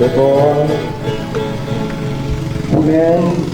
Depok, Unen,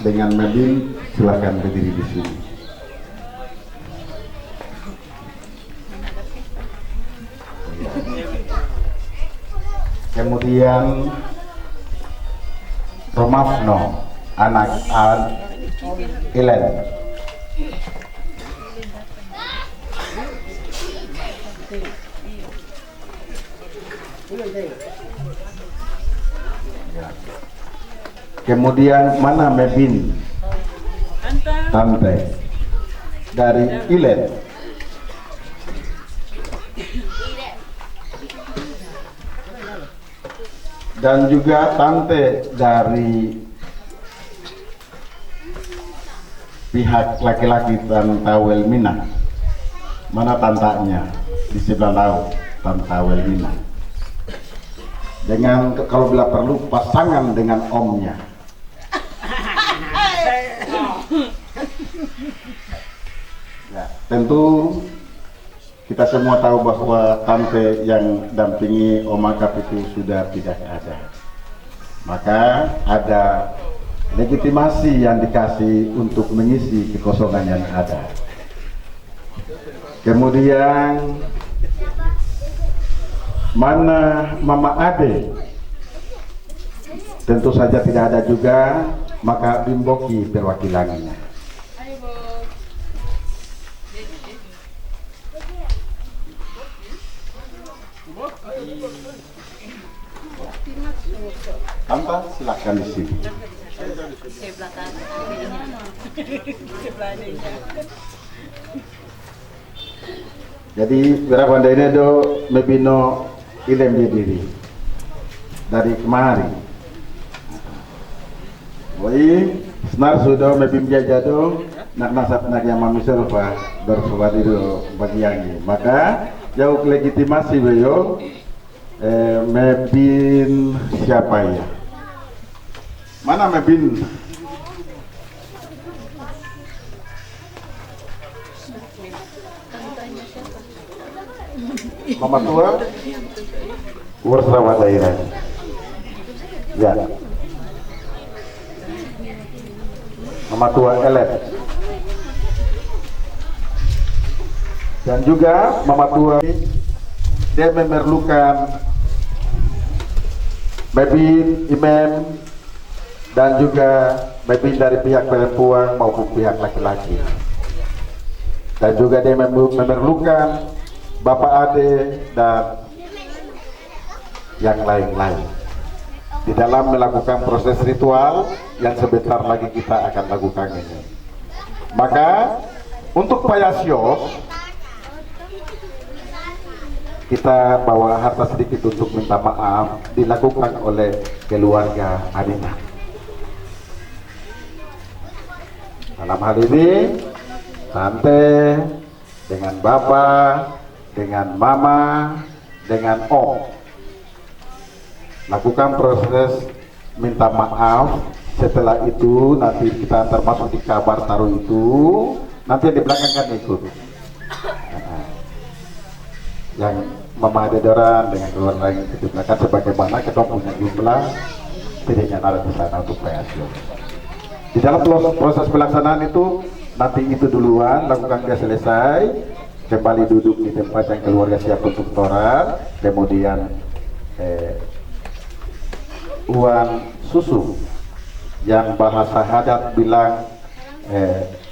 dengan Mebin silakan berdiri di sini. Kemudian Romafno, anak Ilen. Kemudian mana Mebin? Tante dari Ilen. Dan juga tante dari pihak laki-laki Tante Welmina. Mana tantanya? Di sebelah laut, Tante Welmina. Dengan kalau bila perlu pasangan dengan omnya. Ya, tentu kita semua tahu bahwa tante yang dampingi Om Akap itu sudah tidak ada. Maka ada legitimasi yang dikasih untuk mengisi kekosongan yang ada. Kemudian mana Mama Ade? Tentu saja tidak ada juga, maka Bimboki perwakilannya. Tante silakan di sini. Jadi berapa ini do Mebino Ilem diri dari kemari. Woi, senar sudah Mebim jajado nak nasab nak yang mami serba bersubadi do bagiannya. Maka jauh legitimasi beliau. Mebin siapa ya? Mana Mebin? Mama tua Warsawa daerah. Ya. Mama tua Elet. Dan juga Mama tua dia memerlukan Mebin, Imam, dan juga Mebin dari pihak perempuan maupun pihak laki-laki. Dan juga dia memerlukan Bapak Ade dan yang lain-lain di dalam melakukan proses ritual yang sebentar lagi kita akan lakukan ini. Maka untuk Payasios kita bawa harta sedikit untuk minta maaf dilakukan oleh keluarga Adina. Dalam hal ini tante dengan bapak, dengan mama, dengan om lakukan proses minta maaf. Setelah itu nanti kita termasuk di kabar taruh itu, nanti yang di belakang kan ikut. Yang Mama Dedoran dengan keluarga yang di belakang sebagaimana kita punya jumlah tidaknya ada di sana untuk PSU. Di dalam proses pelaksanaan itu nanti itu duluan lakukan dia selesai, kembali duduk di tempat yang keluarga siap untuk toran, kemudian uang susu yang bahasa hadat bilang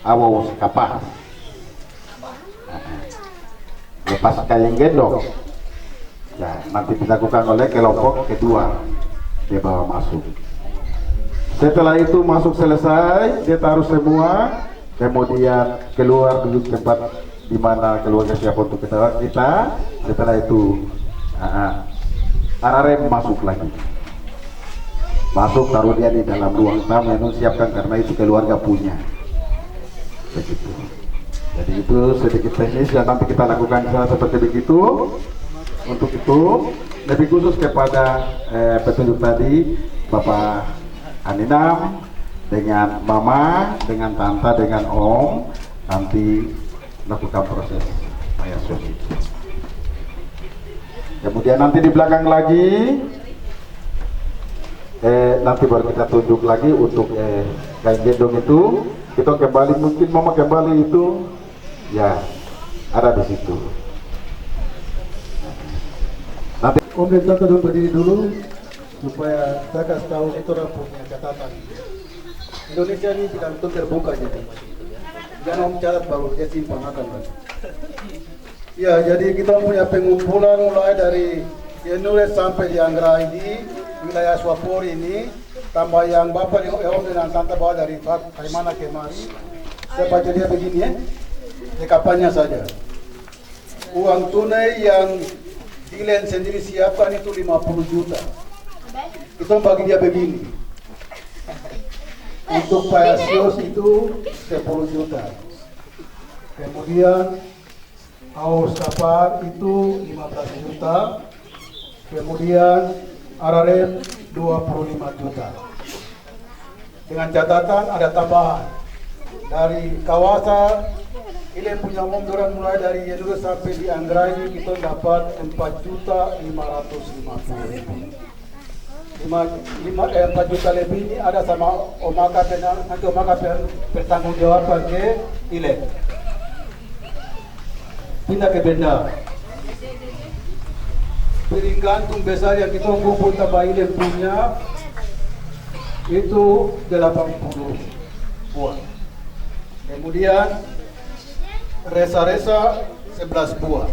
awos kapas. Lepas kain gendong, nah, nanti dilakukan oleh kelompok kedua, dia bawa masuk. Setelah itu masuk selesai, dia taruh semua, kemudian keluar duduk tempat di mana keluarga siap untuk kita. Setelah itu ararem masuk lagi, masuk taruh dia di dalam ruang tamu yang siapkan karena itu keluarga punya. Begitu. Jadi itu sedikit teknis yang nanti kita lakukan di sana seperti begitu. Untuk itu lebih khusus kepada petunjuk tadi Bapak Aninam dengan Mama, dengan Tante, dengan Om nanti lakukan proses Payasios itu. Kemudian nanti di belakang lagi nanti baru kita tunjuk lagi untuk kain gendong itu kita kembali, mungkin mama kembali itu ya ada di situ. Nanti Om dan Tante dulu berdiri dulu supaya saya kasih tahu itu orang punya catatan. Indonesia ini tidak betul terbuka jadi. Jangan Om catat baru dia simpan akan lagi. Ya, jadi kita punya pengumpulan mulai dari Yenules sampai di Anggrahi di wilayah Swapori ini, tambah yang Bapak Om dan Tante bawa dari Kaimana kemari. Saya baca dia begini ya, dekapannya saja. Uang tunai yang Dilen sendiri siapkan itu 50 juta. Kita bagi dia begini. Untuk Pak Yasios itu 10 juta. Kemudian Aus Kapar itu 15 juta. Kemudian Araren 25 juta. Dengan catatan ada tambahan dari kawasan Ile punya umum orang mulai dari Yenules sampai di Anggrahi kita dapat 4.550.000. 4 juta lebih ini ada sama Omaka nanti Omaka bertanggung jawab ke Ile. Pindah ke benda. Piring gantung besar yang kita kumpul tambah Ile punya itu 80 buah. Kemudian resa-resa 11 buah.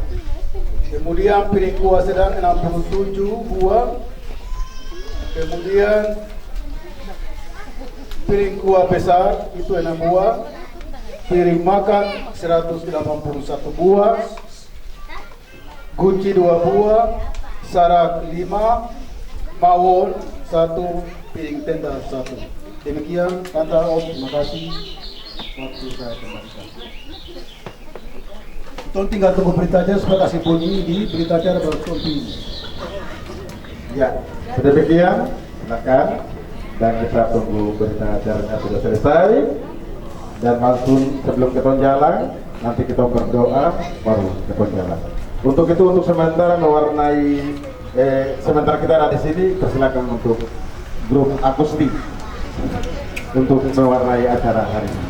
Kemudian piring kuah sedang 67 buah. Kemudian piring kuah besar itu 6 buah. Piring makan 181 buah. Guci 2 buah. Sarak 5. Mawon 1. Piring tenda 1. Demikian kata Om, terima kasih. Waktu saya kembalikan. Tolong tinggal tunggu berita aja supaya kasih bunyi di berita acara baru continue. ya sudah demikian, silakan, dan kita tunggu berita acaranya sudah selesai dan langsung sebelum kita jalan nanti kita berdoa baru kita jalan. Untuk itu untuk sementara mewarnai sementara kita ada di sini, persilakan untuk grup akustik untuk mewarnai acara hari ini.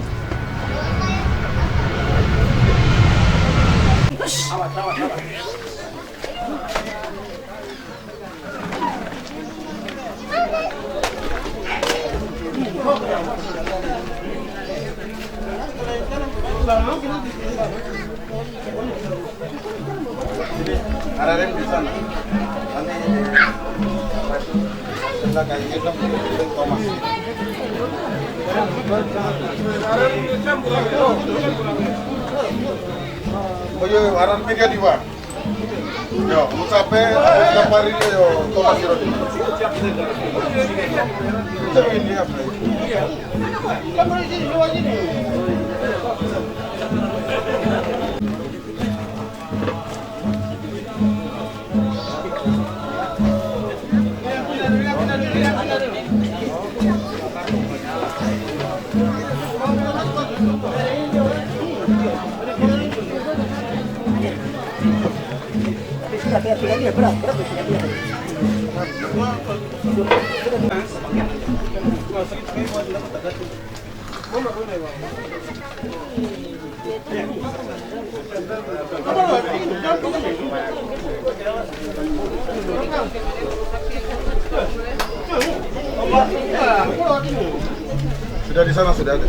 Ada rem di sana. Nanti kita kayak gitu Thomas. Oh yo, aran media di bawah. Yo, mucape kapari yo Thomas Rodi. Itu ini apa? Sudah di sana, sudah ada.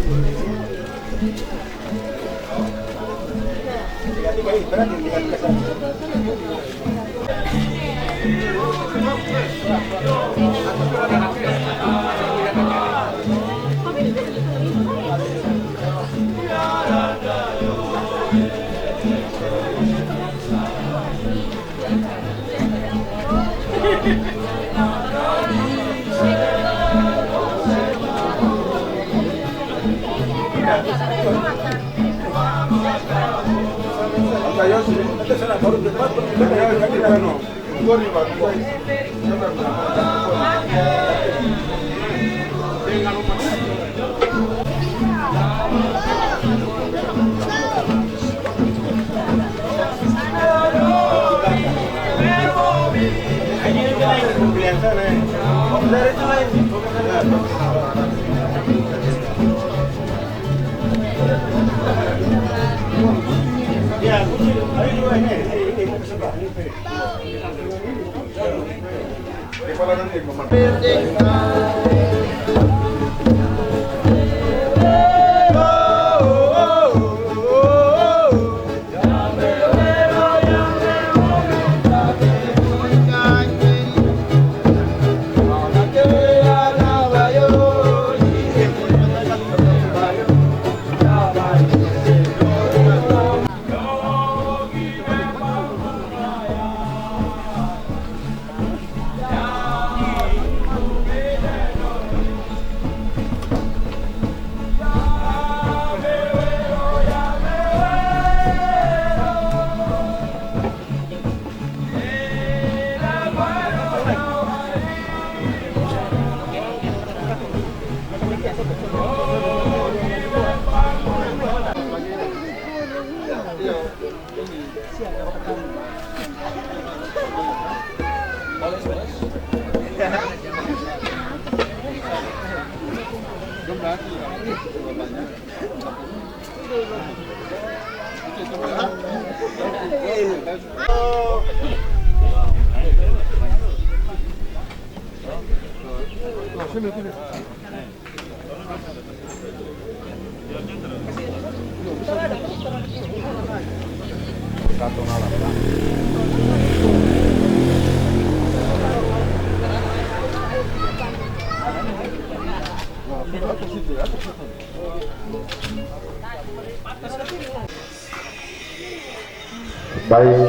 Baik,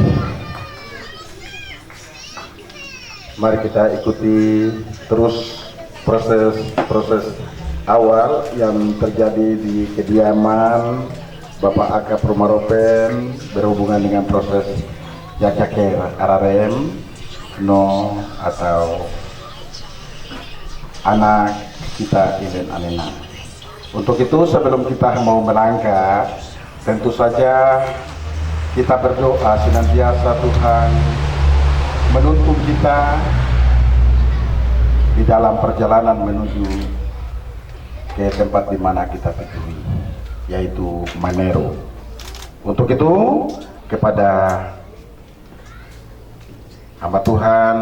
mari kita ikuti terus proses awal yang terjadi di kediaman Bapak Akap Romaropen berhubungan dengan proses Jakaker Ararem no atau anak kita Iden Anena. Untuk itu sebelum kita mau melangkah, tentu saja kita berdoa senantiasa Tuhan menuntun kita di dalam perjalanan menuju ke tempat di mana kita tuju, yaitu Manero. Untuk itu kepada hamba Tuhan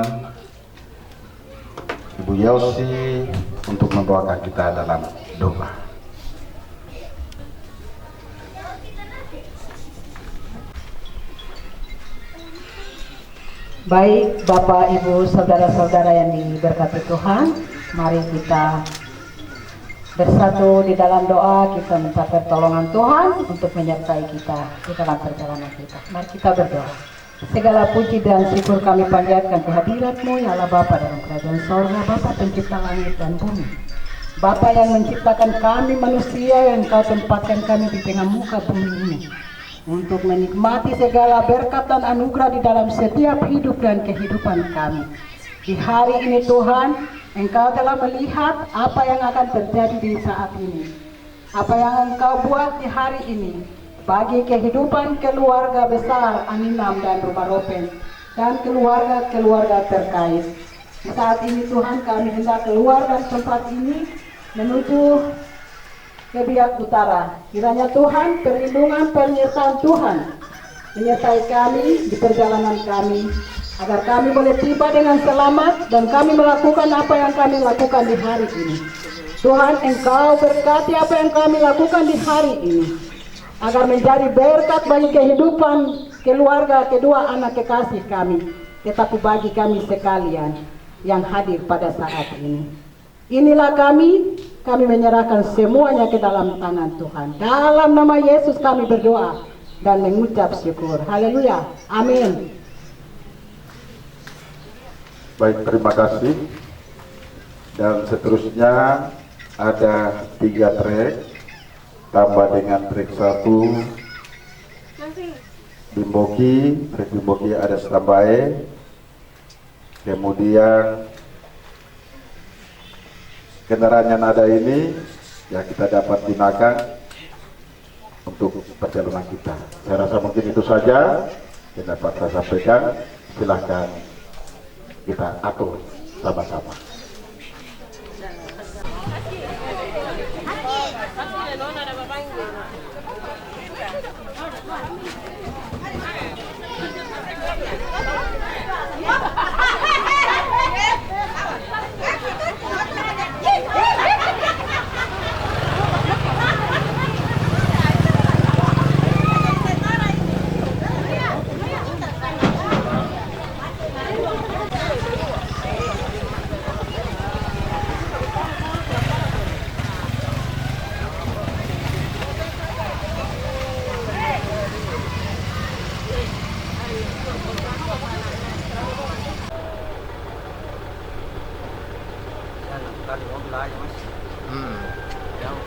Ibu Yosi untuk membawakan kita dalam doa. Baik Bapak, Ibu, Saudara-saudara yang diberkati Tuhan, mari kita bersatu di dalam doa, kita minta pertolongan Tuhan untuk menyertai kita di dalam perjalanan kita. Mari kita berdoa. Segala puji dan syukur kami panjatkan kehadirat-Mu, ya Allah Bapa dalam kerajaan sorga, Bapa pencipta langit dan bumi. Bapa yang menciptakan kami manusia, yang Kau tempatkan kami di tengah muka bumi ini, untuk menikmati segala berkat dan anugerah di dalam setiap hidup dan kehidupan kami. Di hari ini Tuhan, Engkau telah melihat apa yang akan terjadi di saat ini. Apa yang Engkau buat di hari ini bagi kehidupan keluarga besar Aninam dan Romaropen dan keluarga-keluarga terkait. Di saat ini Tuhan, kami hendak keluar dari tempat ini menuju ke biak utara. Kiranya Tuhan, perlindungan penyertaan Tuhan menyertai kami di perjalanan kami, agar kami boleh tiba dengan selamat dan kami melakukan apa yang kami lakukan di hari ini. Tuhan, Engkau berkati apa yang kami lakukan di hari ini, agar menjadi berkat bagi kehidupan keluarga kedua anak kekasih kami, tetapi bagi kami sekalian yang hadir pada saat ini. Inilah kami menyerahkan semuanya ke dalam tangan Tuhan. Dalam nama Yesus kami berdoa dan mengucap syukur. Haleluya. Amin. Baik, terima kasih. Dan seterusnya ada 3 trek, tambah dengan trek 1 Bimboki, trek Bimboki ada standby. Kemudian kendaraan yang ada ini ya kita dapat gunakan untuk perjalanan kita. Saya rasa mungkin itu saja yang dapat saya sampaikan. Silahkan kita atur sama-sama. Kali mobil aja mas. Jauh.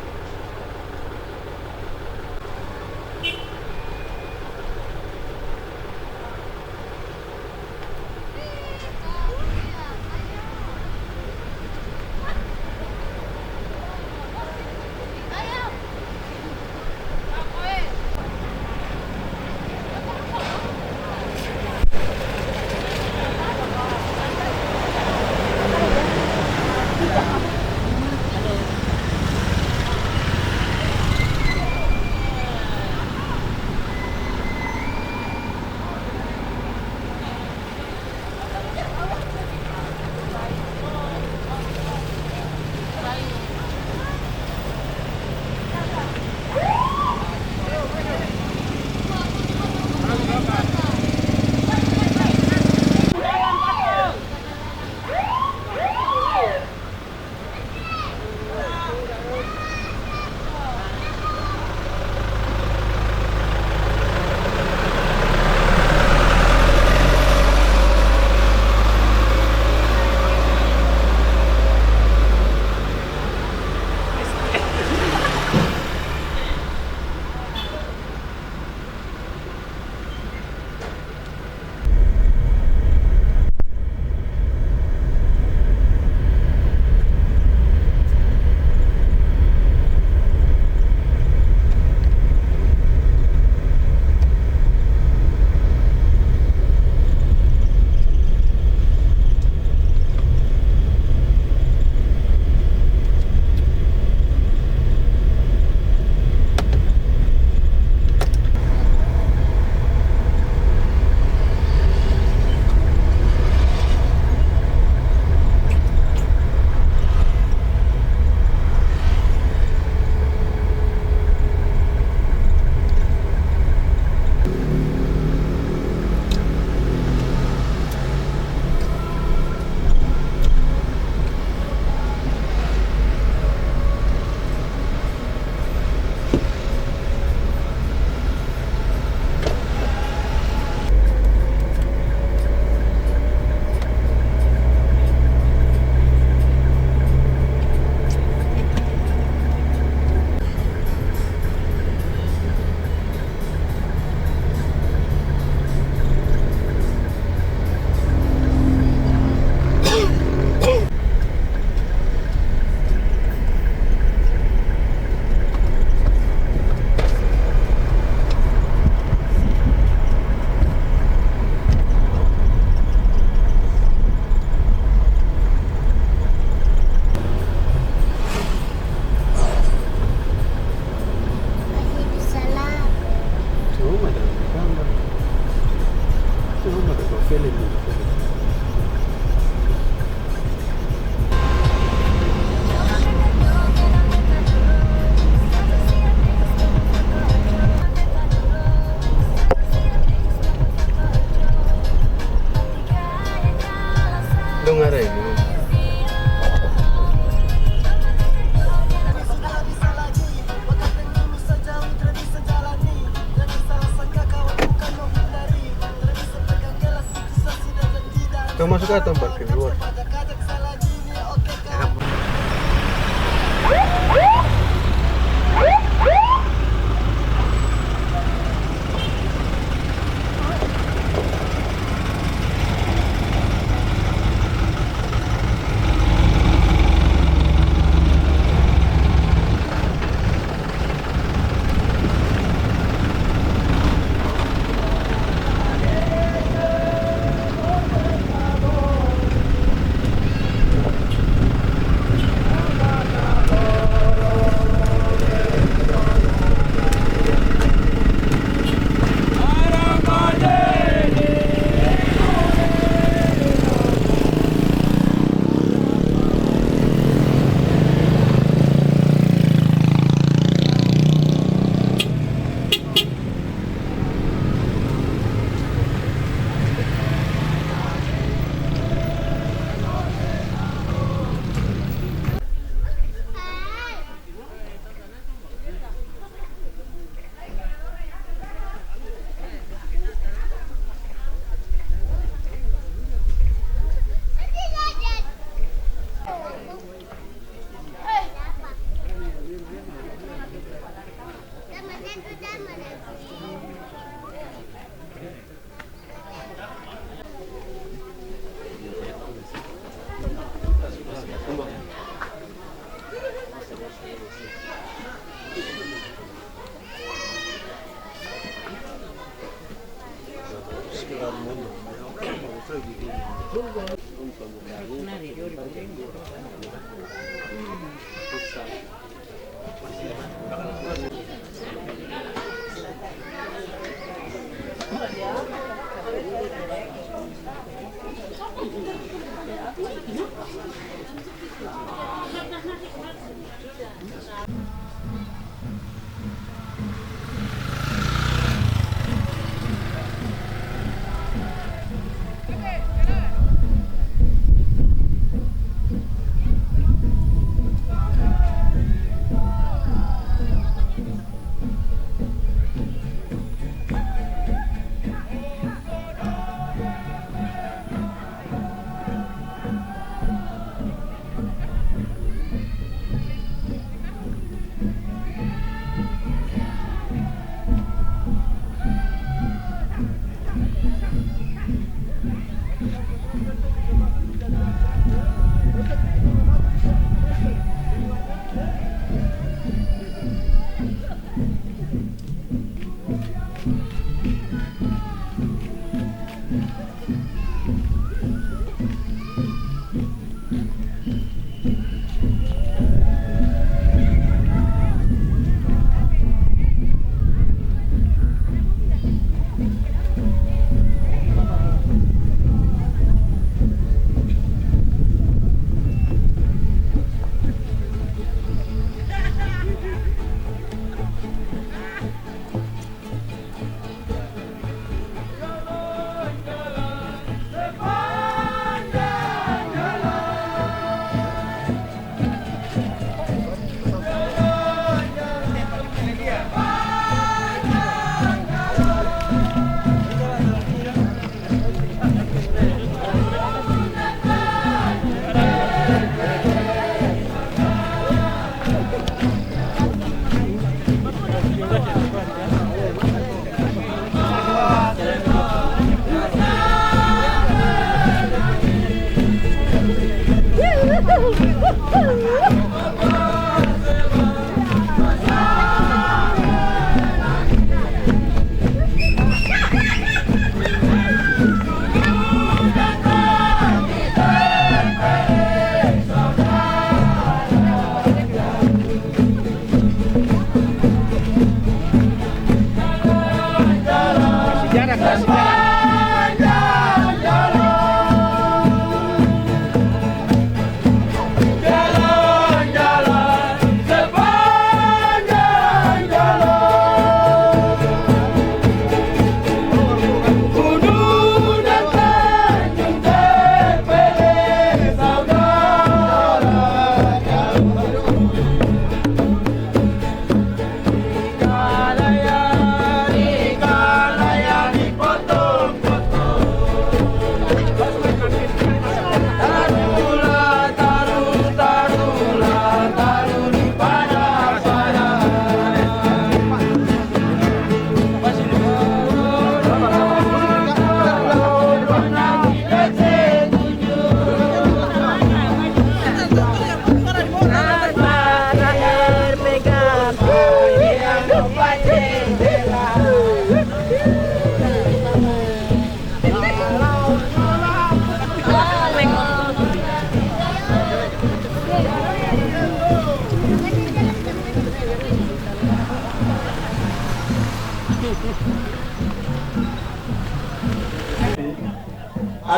Kau masuk atau parkir luar?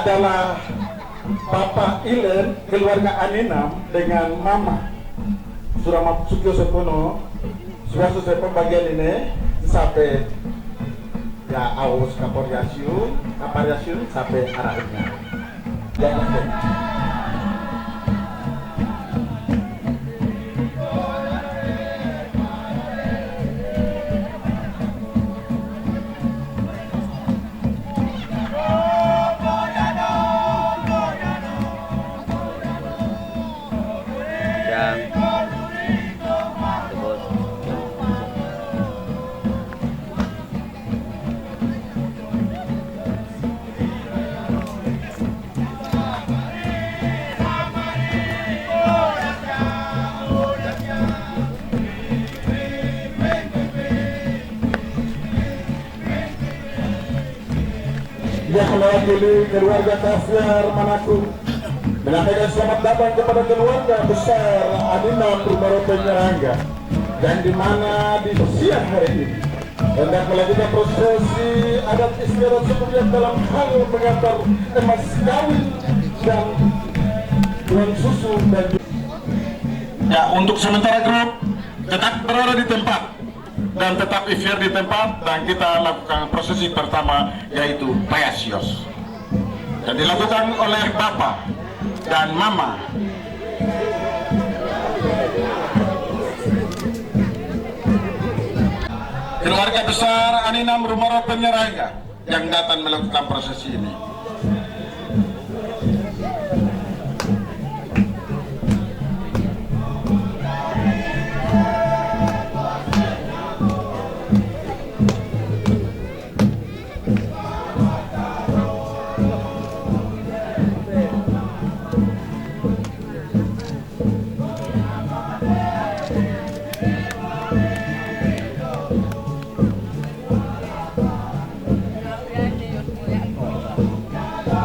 adalah Bapak Ilen, keluarga Aninam dengan Mama Surama Sukyo Sepono. Sudah selesai pembagian ini sampai ya aus kapariasiun sampai arahnya. Jangan. Yang mewakili keluarga Kafiar Manakung menyampaikan selamat datang kepada keluarga besar Aninam Rumaro Penyerangga, dan di mana di siang hari ini hendak melakukan prosesi adat istiadat suku dalam hal mengantar emas kawin dan tuan susu dan ya. Untuk sementara grup tetap berada di tempat dan tetap ikhtiar di tempat, dan kita lakukan prosesi pertama yaitu payasios, dan dilakukan oleh Bapak dan Mama. Keluarga besar Aninam Rumaro Penyerangga yang datang melakukan prosesi ini.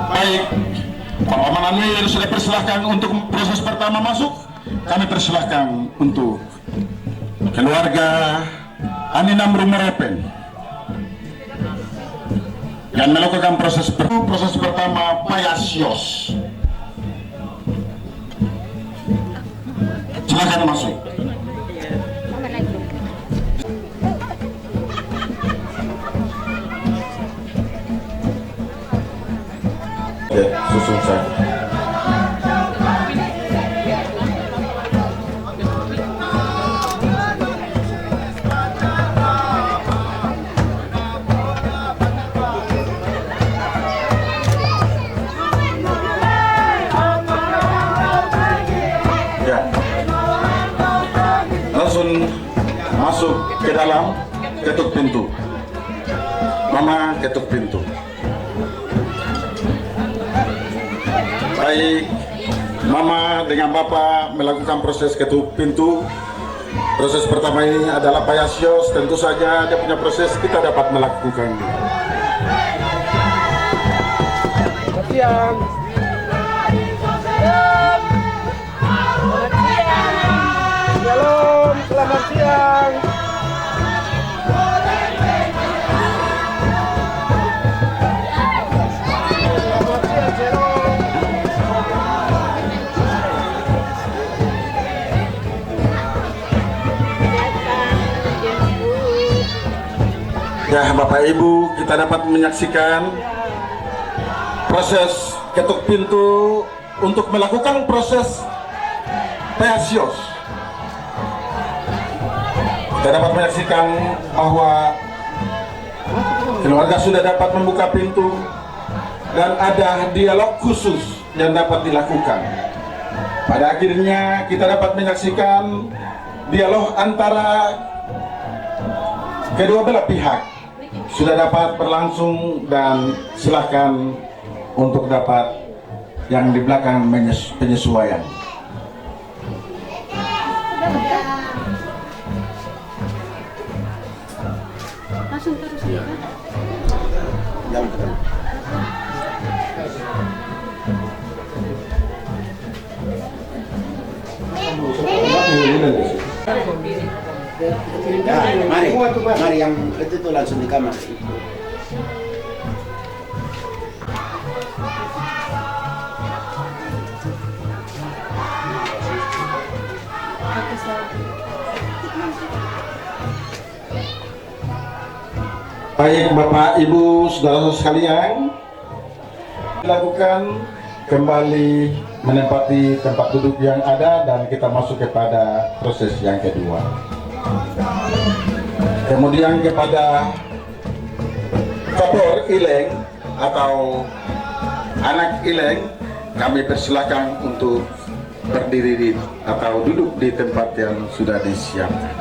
Baik, Bapak Mananwir sudah persilahkan untuk proses pertama masuk. Kami persilahkan untuk keluarga Aninam Rumerepen yang melakukan proses pertama payasios. Silakan masuk. Susun saya. Ya. Langsung masuk ke dalam, ketuk pintu. Mama ketuk pintu. Baik, Mama dengan Bapak melakukan proses ketuk pintu. Proses pertama ini adalah payasios. Tentu saja dia punya proses, kita dapat melakukan. Selamat siang. Shalom, selamat siang. Ya, Bapak Ibu, kita dapat menyaksikan proses ketuk pintu untuk melakukan proses payasios. Kita dapat menyaksikan bahwa keluarga sudah dapat membuka pintu dan ada dialog khusus yang dapat dilakukan. Pada akhirnya kita dapat menyaksikan dialog antara kedua belah pihak sudah dapat berlangsung, dan silakan untuk dapat yang di belakang penyesuaian. Langsung terus ya. Mari yang itu tuh langsung di kamar. Baik, Bapak, Ibu, saudara sekalian, dilakukan kembali menempati tempat duduk yang ada, dan kita masuk kepada proses yang kedua. Kemudian kepada Kapor Ileng atau anak Ileng, kami persilahkan untuk berdiri atau duduk di tempat yang sudah disiapkan.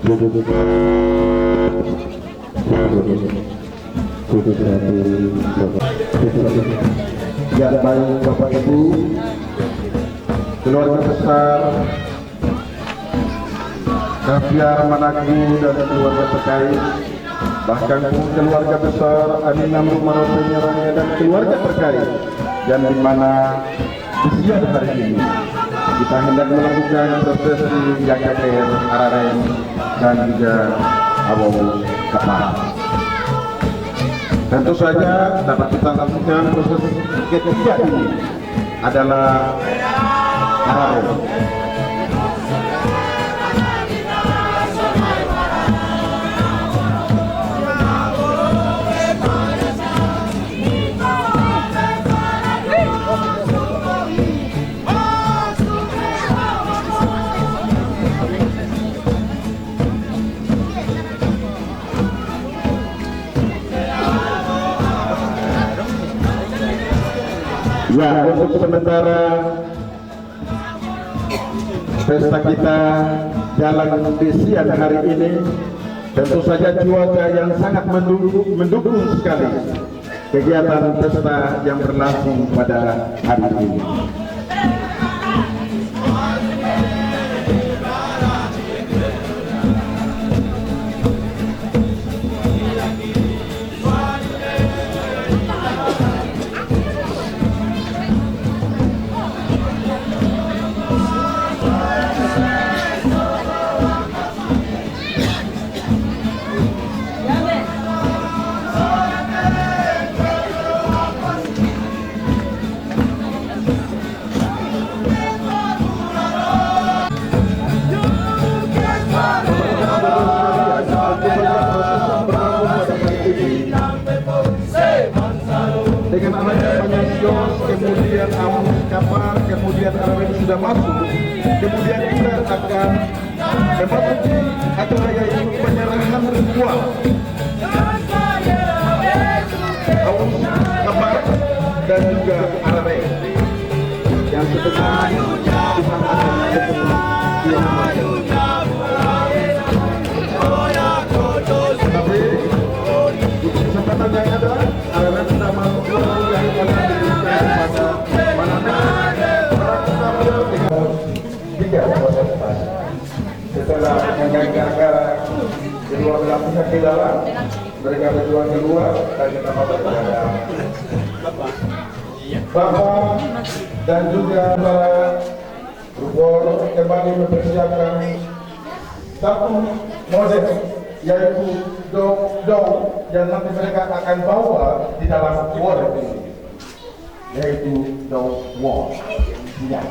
Ya, baik Bapak Ibu, keluarga besar Kaviar Manaku dan keluarga terkait, bahkan keluarga besar Aminam Rumah Penyerangnya dan keluarga terkait, dan di mana di siang hari ini kita hendak melakukan prosesi Jagaker Araren dan juga Awowo Kapal. Tentu saja dapat kita lakukan proses ketiga ini adalah Araren. Ya, untuk sementara pesta kita jalan di siang hari ini, tentu saja cuaca yang sangat mendukung sekali kegiatan pesta yang berlangsung pada hari ini. Dengan adanya kios, kemudian amun kapal, kemudian Araren sudah masuk, kemudian kita akan memasuki acara yaitu penyerahan ritual amun kapal dan juga Araren yang sebenarnya kita tapi untuk kesempatan yang ada, Araren sudah masuk yang akan diberikan kepada tiga proses pas. Setelah mengajarkan kedua belah pihak di dalam, mereka berdua keluar dan kita masuk kepada Bapak dan juga para Rupor kembali mempersiapkan satu model yaitu dong yang nanti mereka akan bawa di dalam war ini, yaitu dong war. Ya.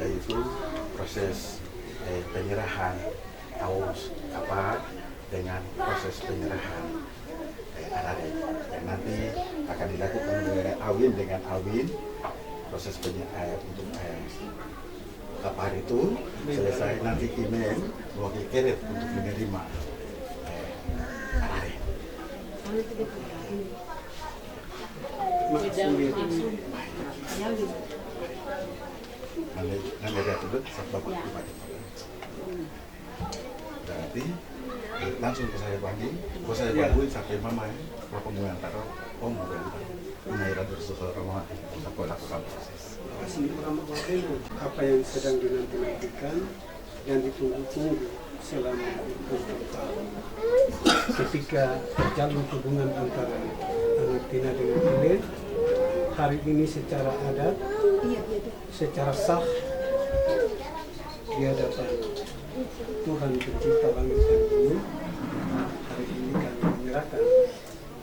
Yaitu proses penyerahan aus kapal dengan proses penyerahan Araren yang nanti akan dilakukan oleh Awin dengan Awin. Proses penyerahan untuk kapal itu selesai, nanti Kimen mewakili Keret untuk menerima Araren. Nanda turut bapak berarti langsung ke saya panggil, saya bantuin sampai mama bapak mau yang taruh, om mau yang taruh, menairan bersusul rumah, aku lakukan proses. Apa yang sedang dinanti-nantikan yang ditunggu-tunggu selama bertahun-tahun ketika terjalin hubungan antara anak Tina dengan Kilen, hari ini secara adat, secara sah di hadapan Tuhan pencipta langit dan bumi, hari ini kami menyerahkan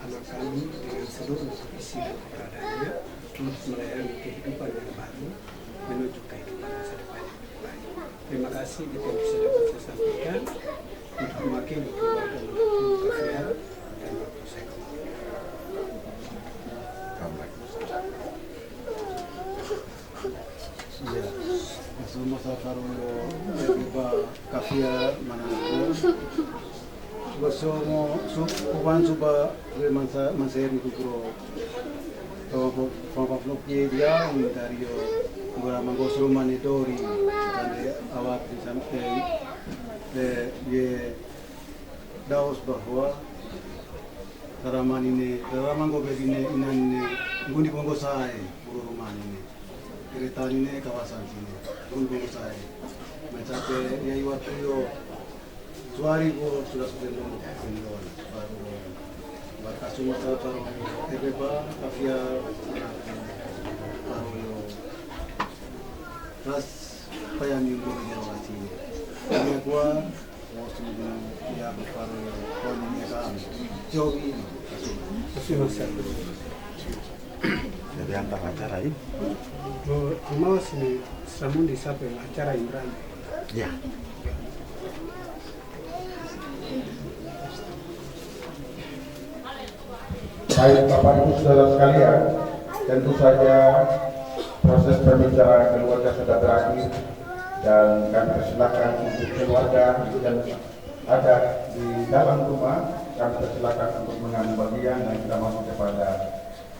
anak kami dengan seluruh isi dan keberadaannya terus melayani kehidupan yang baru menuju kehidupan masa depan yang lebih baik. Terima kasih itu yang bisa dapat saya sampaikan untuk mewakili keluarga Kafia dan waktu saya. Ya, masa karulo ya Kafia manapun. Basomo kuban suba manseri kukro papa flopie dia unitario gora mangosro manitori dan awat di sampai ye daos bahwa taraman ini taraman go begini inane gundi bongo sai puro rumah ini kereta ini kawasan sini gundi bongo sai mencapai ya waktu yo suari ko sudah sebelum baru berkasih masa baru Ebeba Kafia baru yo ras payami ko niya wasi kami kuwa mau sebelum ya baru yo koni kami jogi kasih Jadi antar acara ini mau sini samun di sampai acara Imran ya. Baik Bapak Ibu Saudara sekalian, tentu saja proses pembicaraan keluarga sudah berakhir dan kami persilakan untuk keluarga yang ada di dalam rumah, kami persilakan untuk mengambil bagian dan kita masuk kepada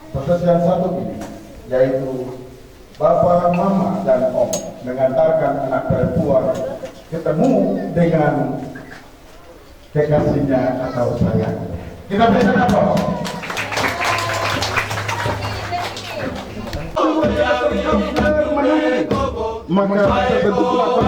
proses yang satu ini, yaitu Bapak, Mama, dan Om mengantarkan anak perempuan ketemu dengan kekasihnya atau sayang. Kita berikan aplaus. Maka terbentuk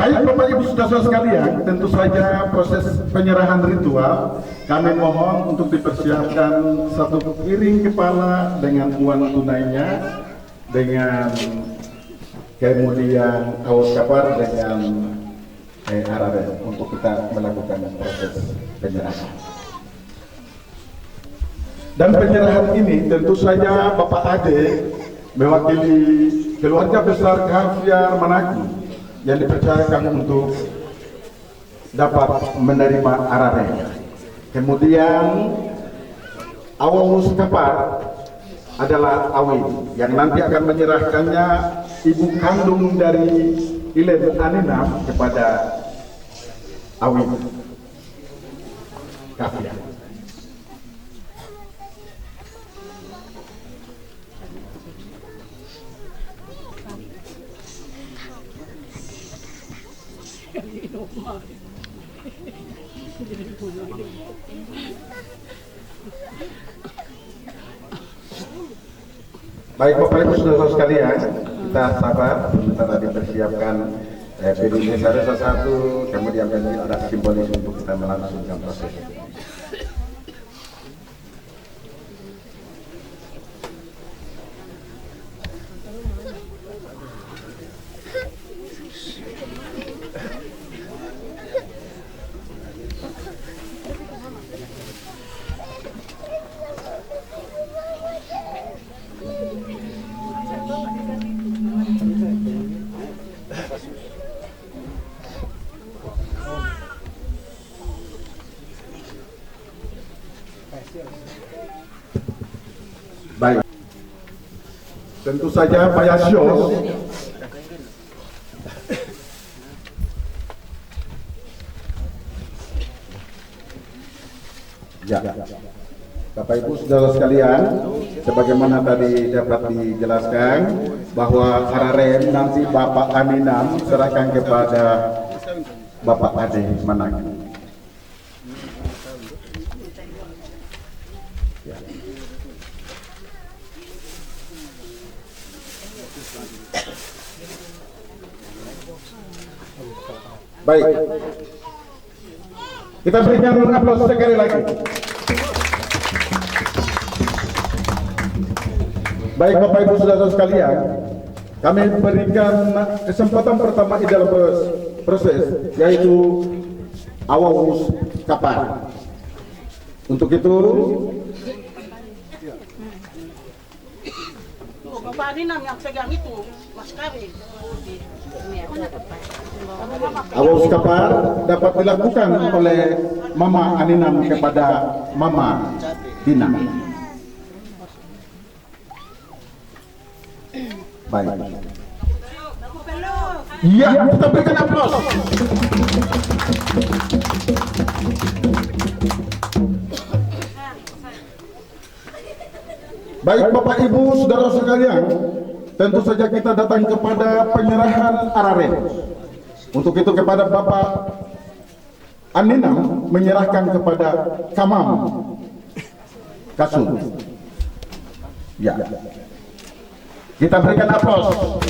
Baik Bapak Ibu Saudara sekalian, tentu saja proses penyerahan ritual kami mohon untuk dipersiapkan satu piring kepala dengan uang tunainya, dengan kemudian awas kapar dengan arabe untuk kita melakukan proses penyerahan. Dan penyerahan ini tentu saja Bapak Ade mewakili keluarga besar Kafia Manaki yang dipercayakan untuk dapat menerima arabe. Kemudian awal kapar adalah Awi yang nanti akan menyerahkannya ibu kandung dari Ilen Aninam kepada Awi Kafia. Baik Bapak Ibu Saudara sekalian, kita sabar, kita tadi persiapkan piring desa satu, kemudian ada simbolis untuk kita melangsungkan proses. tentu saja Pak Yasios ya. Bapak Ibu saudara sekalian, sebagaimana tadi dapat dijelaskan bahwa Hararem nanti Bapak Aminam serahkan kepada Bapak Ade Managi. Ya. Baik, kita berikan aplaus sekali lagi. Baik Bapak Ibu saudara sekalian, kami berikan kesempatan pertama di dalam proses, yaitu awus kapal. Untuk itu Bapak Adinam yang pegang itu, Mas Kari. awus kapal dapat dilakukan oleh Mama Aninam kepada Mama Dina. Baik. Iya, kita berikan aplaus. Baik Bapak Ibu saudara sekalian, tentu saja kita datang kepada penyerahan Hararem. Untuk itu kepada Bapak Aninam menyerahkan kepada Kamam Kasun. Ya. Kita berikan aplaus.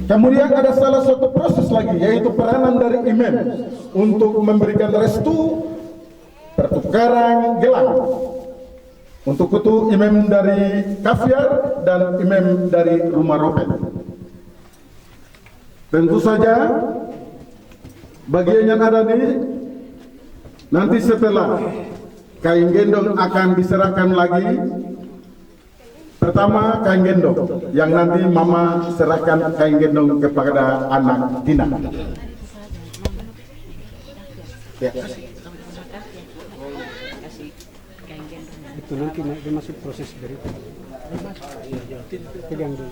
Kemudian ada salah satu proses lagi, yaitu peranan dari imam untuk memberikan restu pertukaran gelang. Untuk itu imam dari Kafiar dan imam dari Rumah Ropet. Tentu saja bagian yang ada ini nanti setelah kain gendong akan diserahkan lagi. Pertama kain gendong, yang nanti Mama serahkan kain gendong kepada anak Dina. Ya. Itu nanti dia masuk proses berikut. Pegang dulu.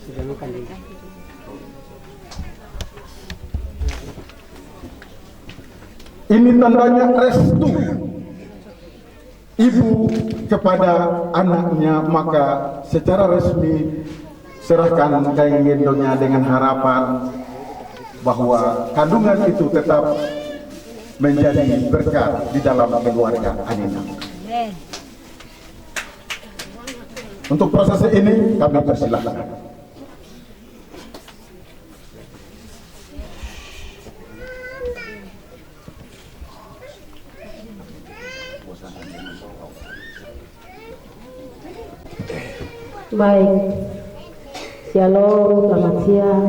Pegang makan dulu. Ini tandanya restu ibu kepada anaknya, maka secara resmi serahkan kain gendongnya dengan harapan bahwa kandungan itu tetap menjadi berkah di dalam keluarga Aninam. Untuk proses ini kami persilahkan. Baik, shalom, selamat siang.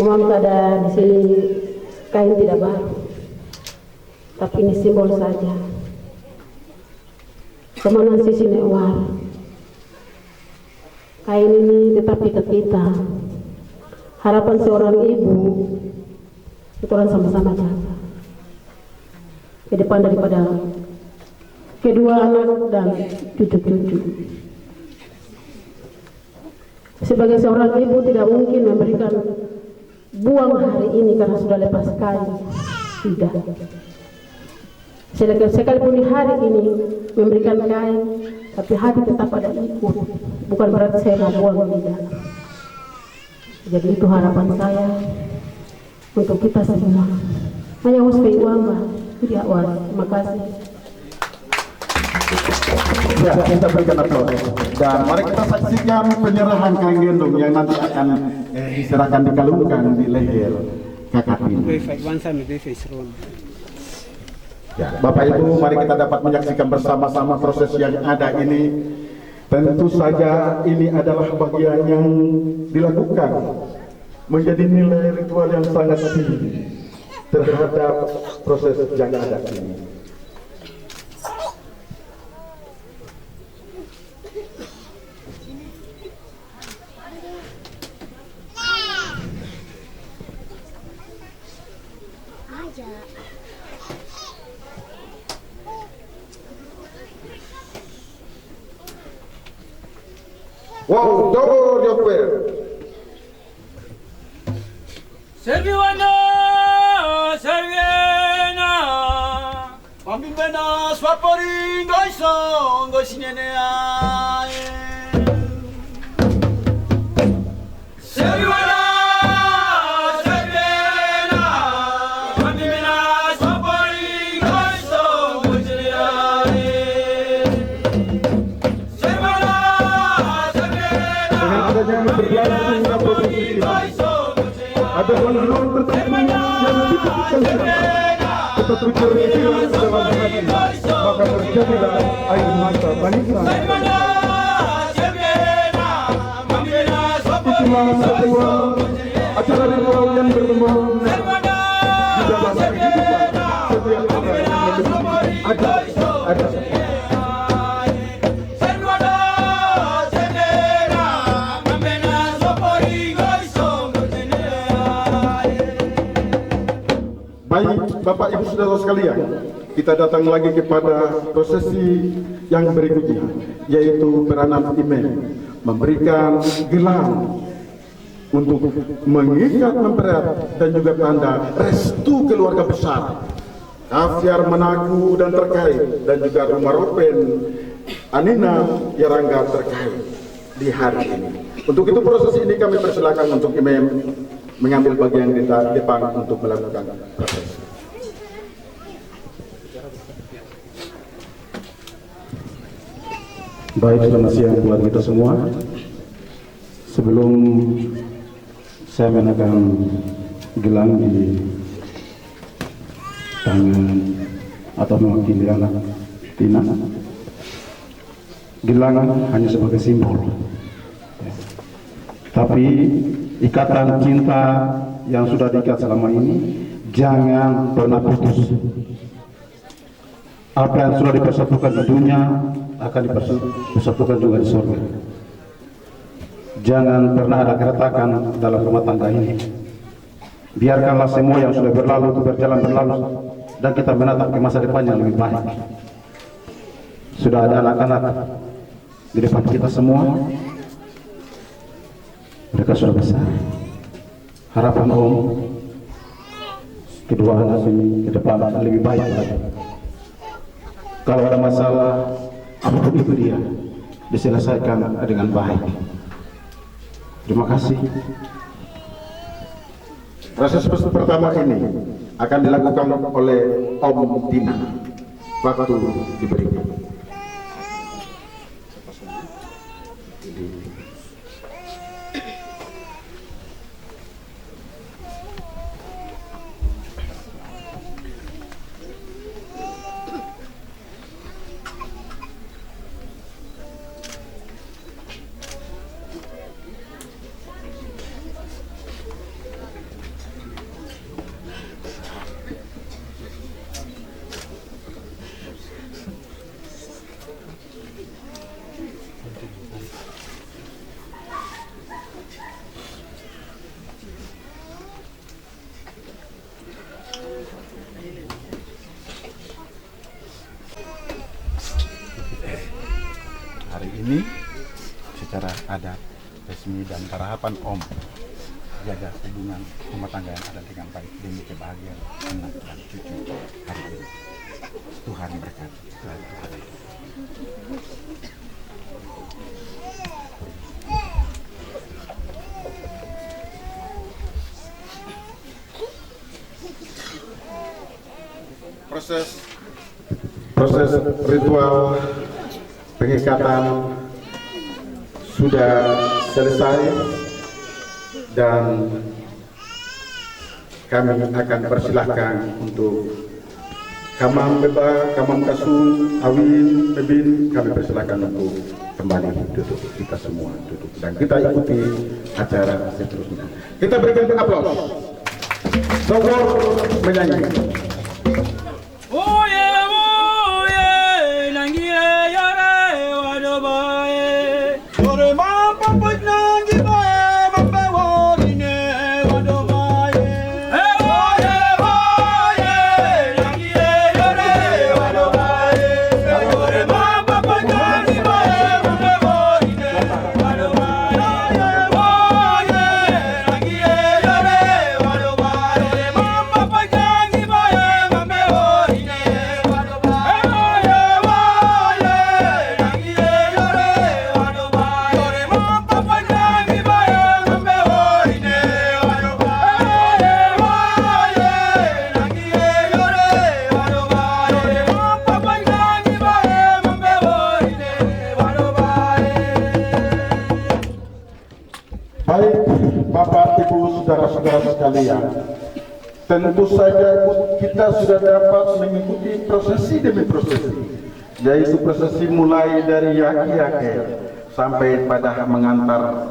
Umam ada di sini kain tidak baru, tapi ini simbol saja. Kemanan sisi newar. Kain ini tetap kita. Harapan seorang ibu itu orang sama-sama jaga ke depan daripada kedua anak dan cucu-cucu. Sebagai seorang ibu tidak mungkin memberikan buang hari ini karena sudah lepas kain. Tidak. Sekalipun di hari ini memberikan kain, tapi hati tetap ada ikut. Bukan berarti saya mau buang tidak. Jadi itu harapan saya untuk kita semua. Hanya usai uang, tidak uang. Terima kasih. Ya, kita berikan aplaus. Dan mari kita saksikan penyerahan kain gendong yang nanti akan diserahkan, dikalungkan di leher kakak ini. Ya, Bapak Ibu, mari kita dapat menyaksikan bersama-sama proses yang ada ini. Tentu saja ini adalah bagian yang dilakukan menjadi nilai ritual yang sangat tinggi terhadap proses yang ada ini. Wow, door your prayer. Serviwana, serviena, pambimena swapori goisong gosinenea. Serviwana, serviena, pambimena swapori goisong gosinenea. Serviwana, serviena, Dengan adanya berlangsungnya proses ini, ada lanjutan tertentu yang diputuskan kita terjadi dalam hati, maka terjadilah air mata banisan. Itulah sebuah acara ritual yang berkembang di dalam kehidupan setiap orang yang memiliki adat. Baik Bapak Ibu Saudara sekalian, kita datang lagi kepada prosesi yang berikutnya, yaitu peranan imam memberikan gelang untuk mengikat memperet dan juga tanda restu keluarga besar Kavyar Manaku dan terkait, dan juga Rumah Ropen Anina Yarangga terkait di hari ini. Untuk itu prosesi ini kami persilakan untuk imam mengambil bagian di depan untuk melakukan prosesi. Baik, selamat siang buat kita semua. Sebelum saya mengenakan gelang di tangan atau mewakili anak Tina, gelang hanya sebagai simbol, tapi ikatan cinta yang sudah diikat selama ini jangan pernah putus. Apa yang sudah dipersatukan di dunia akan dipersatukan juga di surga. Jangan pernah ada keretakan dalam rumah tangga ini. Biarkanlah semua yang sudah berlalu itu berjalan berlalu, dan kita menatap ke masa depan yang lebih baik. Sudah ada anak-anak di depan kita semua. Mereka sudah besar. Harapan Om, kedua anak ini ke depan lebih baik lagi. Kalau ada masalah, apapun itu dia diselesaikan dengan baik. Terima kasih. Proses pertama ini akan dilakukan oleh Om Tina. Waktu diberikan. Hari ini secara adat resmi dan harapan Om jaga hubungan rumah tangga yang ada dengan baik demi kebahagiaan anak dan cucu hari ini. Tuhan berkati. Proses ritual pengikatan sudah selesai dan kami akan persilahkan untuk Kamam Beba, Kamam Kasung, Awin, Bebin, kami persilahkan untuk kembali duduk, kita semua duduk dan kita ikuti acara seterusnya. Kita berikan aplaus. Sogor menyanyi. Bye. saudara-saudara sekalian, tentu saja kita sudah dapat mengikuti prosesi demi prosesi, yaitu prosesi mulai dari yaki-yaki sampai pada mengantar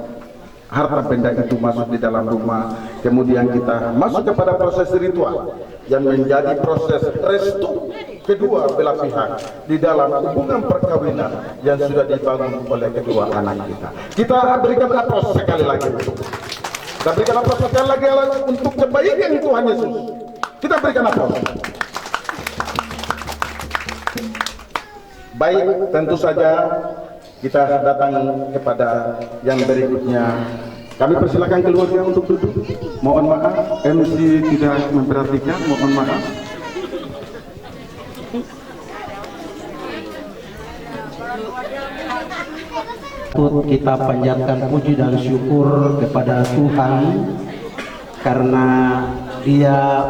harta benda itu masuk di dalam rumah. Kemudian kita masuk kepada proses ritual yang menjadi proses restu kedua belah pihak di dalam hubungan perkawinan yang sudah dibangun oleh kedua anak kita. Kita berikan aplaus sekali lagi untuk kita berikan aplaus sekali lagi untuk kebaikan Tuhan Yesus. Kita berikan aplaus. Baik, tentu saja kita datang kepada yang berikutnya. Kami persilakan keluarga untuk duduk. Mohon maaf, MC tidak memperhatikan. Mohon maaf. Kita panjatkan puji dan syukur kepada Tuhan karena Dia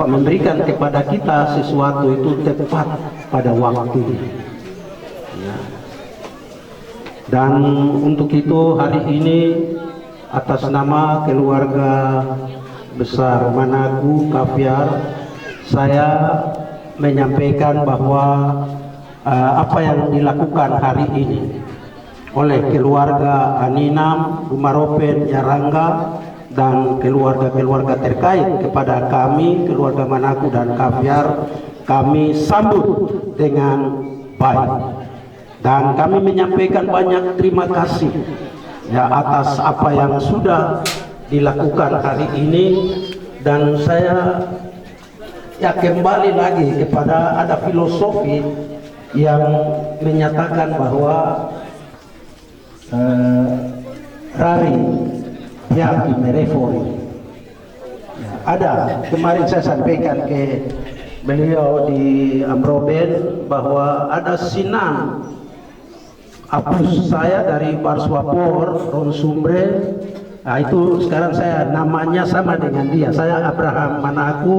memberikan kepada kita sesuatu itu tepat pada waktunya. Ya. Dan untuk itu hari ini atas nama keluarga besar Managu Kaviar, saya menyampaikan bahwa apa yang dilakukan hari ini oleh keluarga Aninam, Rumaropen, Nyarangga, dan keluarga-keluarga terkait kepada kami, keluarga Managu dan Kaviar, kami sambut dengan baik. Dan kami menyampaikan banyak terima kasih ya atas apa yang sudah dilakukan hari ini. Dan saya ya kembali lagi kepada ada filosofi yang menyatakan bahwa rari yang merefori ya, ada kemarin saya sampaikan ke beliau di Amroben bahwa ada sinan apus saya dari Barswapor Ron Sumbre. Nah, itu sekarang saya namanya sama dengan dia. Saya Abraham Manaku,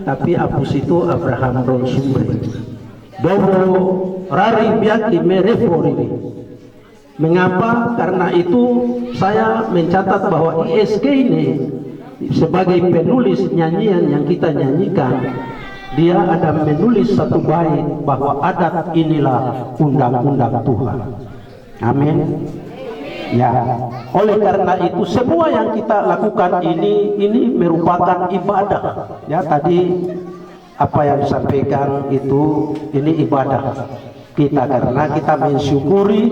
tapi apus itu Abraham Ron Sumbre. Bobo rari biaki merefori ini. Mengapa? Karena itu saya mencatat bahwa ISG ini sebagai penulis nyanyian yang kita nyanyikan, dia ada menulis satu bait bahwa adat inilah undang-undang Tuhan. Amin. Ya, oleh karena itu semua yang kita lakukan ini merupakan ibadah. Ya, tadi apa yang disampaikan itu ini ibadah kita karena kita mensyukuri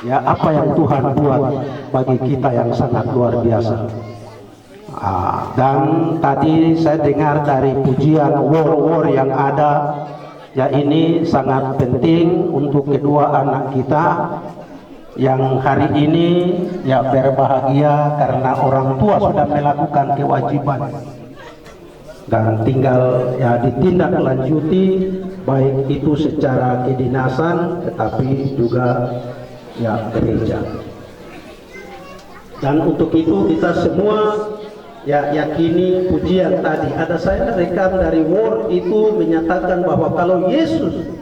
ya apa yang Tuhan buat bagi kita yang sangat luar biasa. Dan tadi saya dengar dari pujian war yang ada, ya ini sangat penting untuk kedua anak kita yang hari ini ya berbahagia karena orang tua sudah melakukan kewajiban dan tinggal ya ditindaklanjuti baik itu secara kedinasan tetapi juga ya gereja. Dan untuk itu kita semua ya yakini pujian tadi. Ada saya rekam dari Word itu menyatakan bahwa kalau Yesus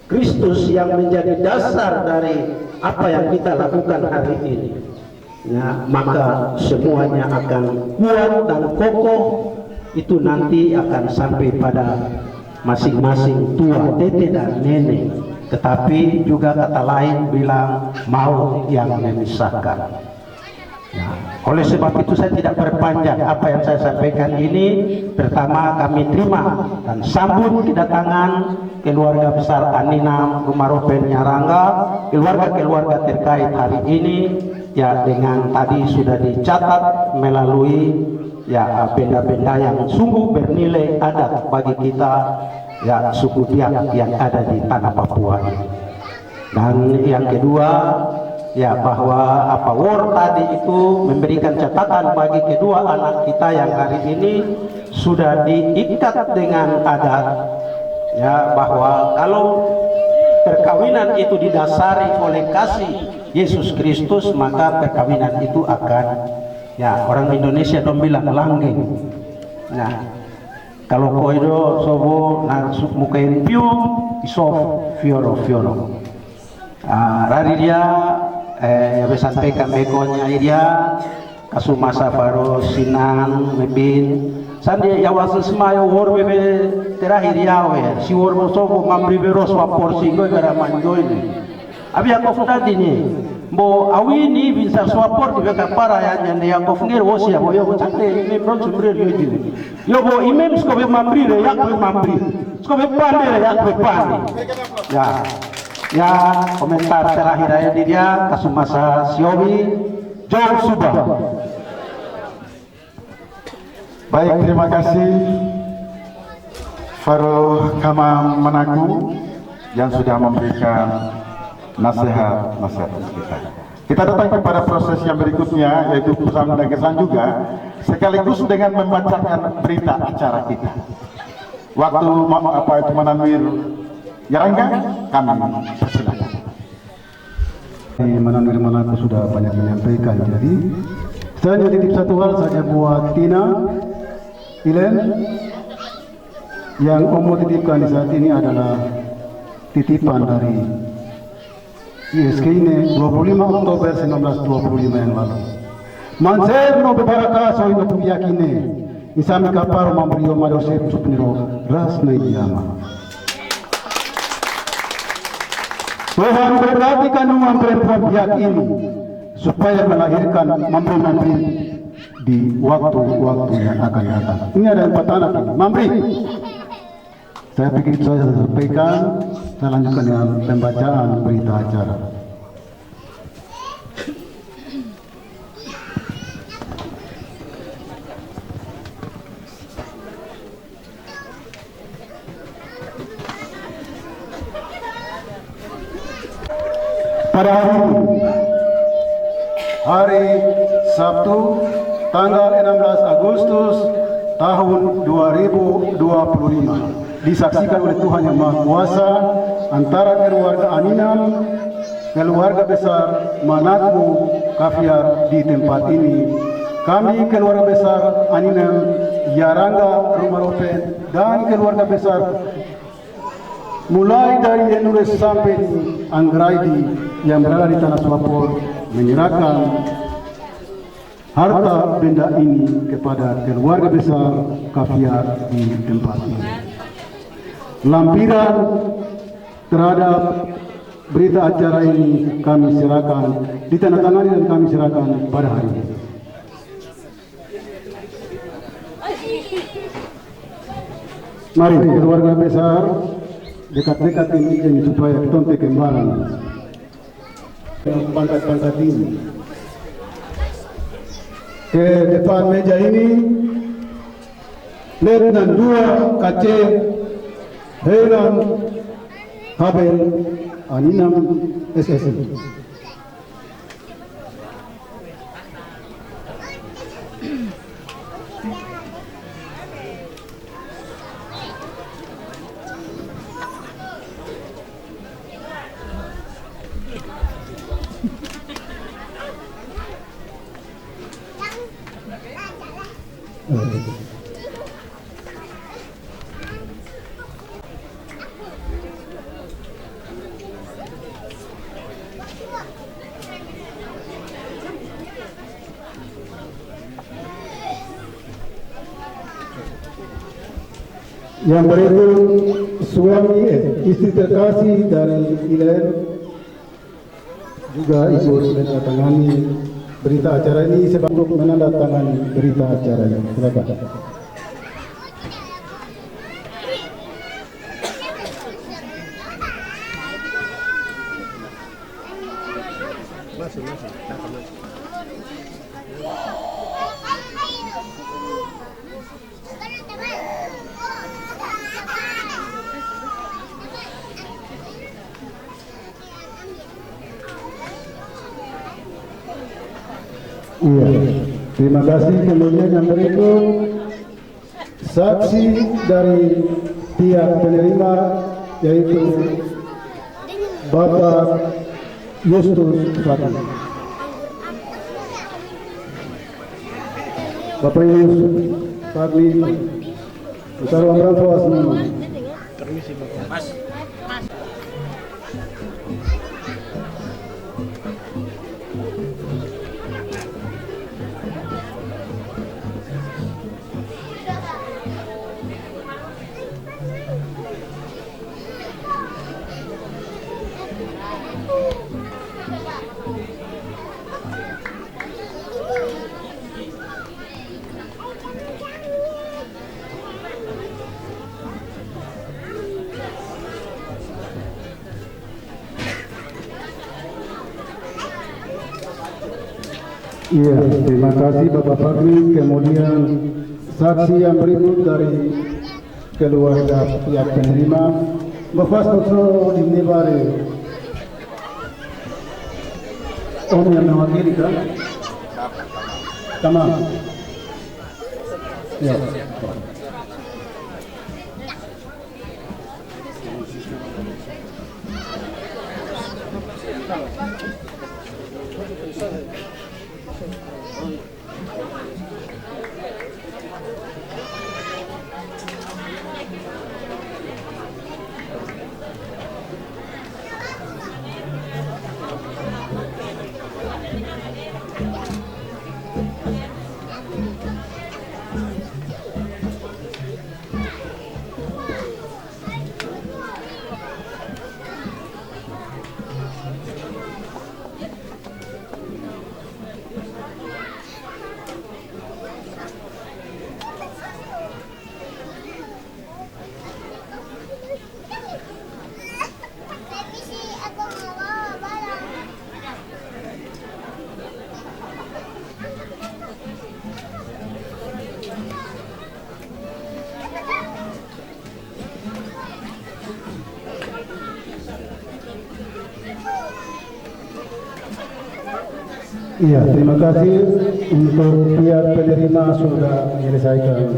Kristus yang menjadi dasar dari apa yang kita lakukan hari ini, ya, maka semuanya akan kuat dan kokoh. Itu nanti akan sampai pada masing-masing tua, tete dan nenek. Tetapi juga kata lain bilang maut yang memisahkan. Ya, oleh sebab itu saya tidak berpanjang apa yang saya sampaikan ini. Pertama kami terima dan sambut kedatangan keluarga besar Aninam, Rumaropen, Nyarangga, keluarga-keluarga terkait hari ini ya dengan tadi sudah dicatat melalui ya benda-benda yang sungguh bernilai adat bagi kita ya suku Biak yang ada di tanah Papua ini. Dan yang kedua ya bahwa apa War tadi itu memberikan catatan bagi kedua anak kita yang hari ini sudah diikat dengan adat ya bahwa kalau perkawinan itu didasari oleh kasih Yesus Kristus maka perkawinan itu akan ya orang Indonesia dong bilang langgeng. Nah kalau koido sobo narsuk mukain pium isof fioro rari dia ya sampaikan begonya dia kasumasa baru Sinan Mebin sandi yawasu semayo wor bebe terakhir yawe si wor bosobo mambri beros wapor singo gara manjoy ni abi ako tadi ni bo awini bisa swapor di beka para ya nyande ako fungir wosia bo yo chate ni bron sumre yoji yo bo imem sko be mambri re yak be mambri sko be pande re yak be pande ya komentar terakhir aja di dia kasumasa siowi jauh subah. Baik, terima kasih Farouk Kamam Manaku yang sudah memberikan nasihat kita. Kita datang kepada proses yang berikutnya, yaitu pesan dan kesan juga, sekaligus dengan membacakan berita acara kita. Waktu Mananwir Yarangga, kami persilakan. Mananwir Manaku sudah banyak menyampaikan, jadi saya hanya titip satu hal saja buat Tina Ilen. Yang Om mau titipkan di saat ini adalah titipan dari ISK ini 25 Oktober 1925 yang lalu. Manser no bebaraka so ino piyakine isami kaparo mambrio madose supniro ras na iyama. Tuhan berperhatikan perempuan pihak ini supaya melahirkan mambri-mambri di waktu-waktu yang akan datang. Ini ada 4 anak ini, mambri. Saya pikir itu saya sampaikan. Saya lanjutkan dengan pembacaan berita acara. Pada hari Sabtu tanggal 16 Agustus tahun 2025 disaksikan oleh Tuhan Yang Maha Kuasa antara keluarga Aninam, keluarga besar Manatmu Kafiar di tempat ini. Kami keluarga besar Aninam Yarangga Rumaropen dan keluarga besar mulai dari Yenules sampai di Anggraidi yang berada di Tanah Swapor menyerahkan harta benda ini kepada keluarga besar Kafiar di tempat ini. Lampiran terhadap berita acara ini kami serahkan, ditandatangani dan kami serahkan pada hari ini. Mari keluarga besar dekat-dekat ini supaya kita kembaran pangkat-pangkat ini. Ke depan meja ini Letnan 2 KC Heran Habel Aninam SSI. Yang berikut suami istri terkasih dari Ilen juga ibu menandatangani berita acara ini sebab menandatangani berita acara ini. Silakan. Iya, terima kasih. Kemudian yang berikut saksi dari pihak penerima yaitu Bapak Yustus Fatih. Bapak Yustus Fatih, kita ruang rapat semua. Permisi Bapak. Mas. Iya, terima kasih Bapak Fadli. Kemudian saksi yang berikut dari keluarga pihak penerima, Bapak Sosro Dimnibare, Om yang mewakili kan? Tamam. Ya. Iya, terima kasih untuk pihak penerima sudah menyelesaikan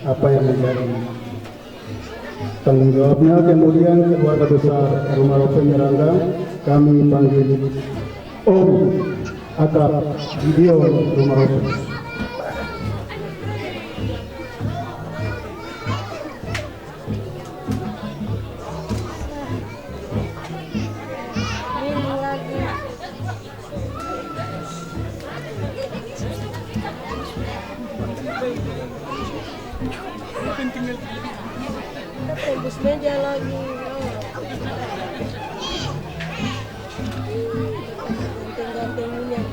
apa yang menjadi tanggung jawabnya. Kemudian keluarga besar Rumah Rope Miranda kami panggil Om akrab video Rumah Rope. Tembus meja lagi. Ganting minyak.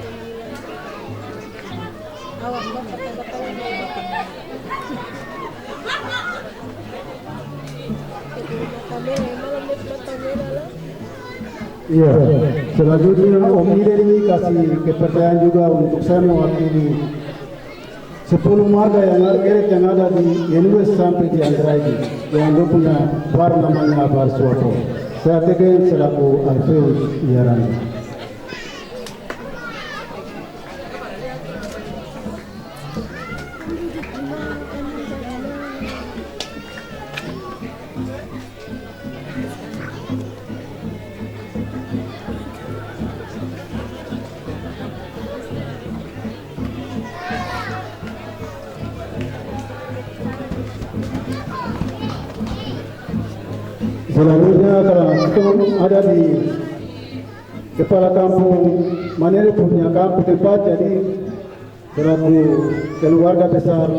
Awas bapak Iya, selanjutnya Om Ida ini kasih kepercayaan juga untuk saya mewakili 10 marga yang ada di Yenwes sampai di Andrade yang punya bar namanya Bar Suapo. Saya Tegen selaku Alfeus Yarani. Selanjutnya kalau ada di kepala kampung Manere punya kampung tempat, jadi selaku keluarga besar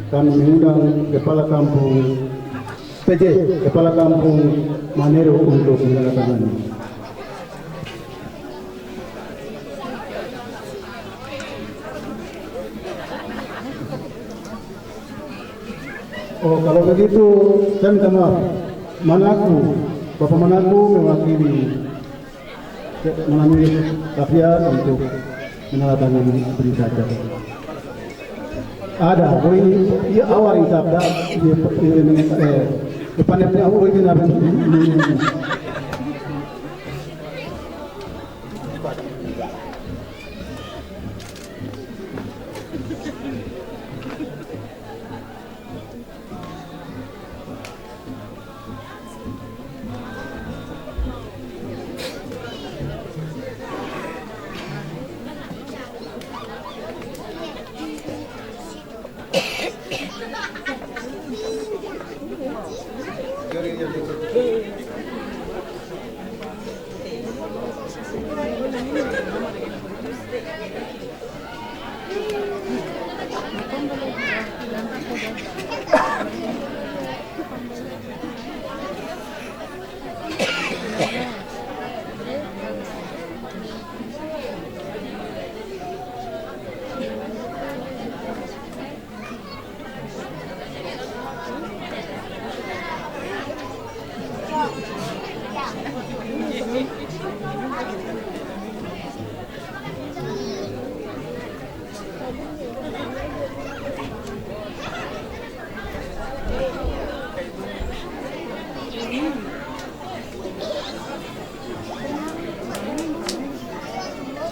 kami mengundang kepala kampung PJ, kepala kampung Manere untuk menandatangani. Oh, kalau begitu saya minta maaf. Bapak Manaku mewakili Kafia untuk menandatangani berita acara. Ada, ini awal yang sabda depannya awal ini nabi.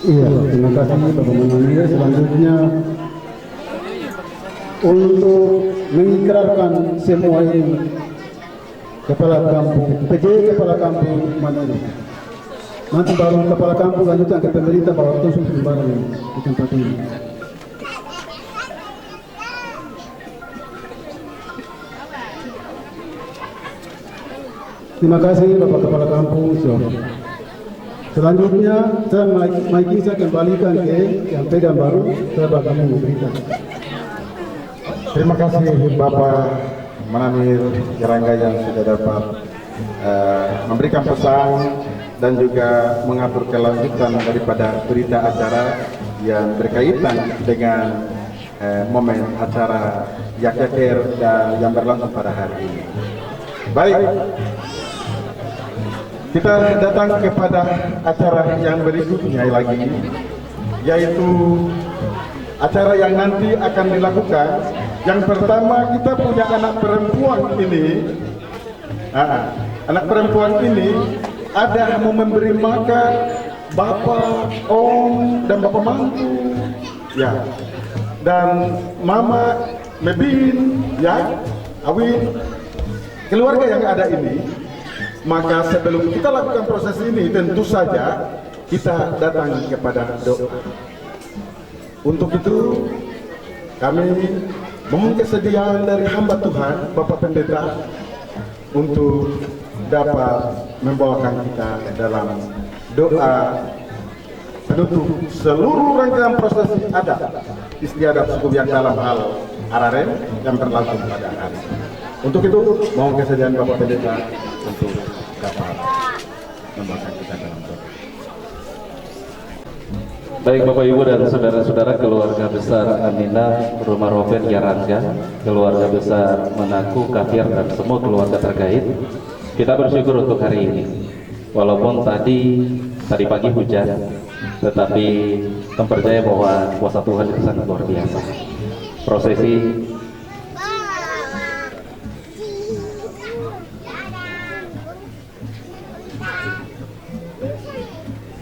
Iya, terima kasih Bapak Mananir. Selanjutnya untuk mengikrarkan semua ini Kepala Kampung, PJ Kepala Kampung Mananir. Nanti baru Kepala Kampung lanjutkan ke pemerintah bahwa Tusuk sembarang di tempat ini. Terima kasih Bapak Kepala Kampung. Selanjutnya saya kembalikan ke yang pegang baru, saya bakal memberikan. Terima kasih Bapak Mananir Yarangga yang sudah dapat memberikan pesan dan juga mengatur kelanjutan daripada berita acara yang berkaitan dengan momen acara Yakyaker dan yang berlangsung pada hari ini. Baik, kita datang kepada acara yang berikutnya lagi, yaitu acara yang nanti akan dilakukan. Yang pertama, kita punya anak perempuan ini. Anak perempuan ini ada mau memberi makan bapak, om, dan bapak mantu, ya, dan mama, Mebin, ya, Awin, keluarga yang ada ini. Maka sebelum kita lakukan proses ini, tentu saja kita datang kepada doa. Untuk itu kami mohon kesediaan dari hamba Tuhan, Bapak Pendeta, untuk dapat membawakan kita dalam doa penutup seluruh rangkaian prosesi adat istiadat suku yang dalam hal Araren yang berlangsung pada hari. Untuk itu mohon kesediaan Bapak Pendeta untuk dapat membawakan kita dalam doa. Baik Bapak Ibu dan saudara-saudara keluarga besar Aminah Rumah Roben Yarangga, keluarga besar Menaku, Kafiar dan semua keluarga terkait, kita bersyukur untuk hari ini. Walaupun tadi pagi hujan, tetapi kami percaya bahwa kuasa Tuhan itu sangat luar biasa. Prosesi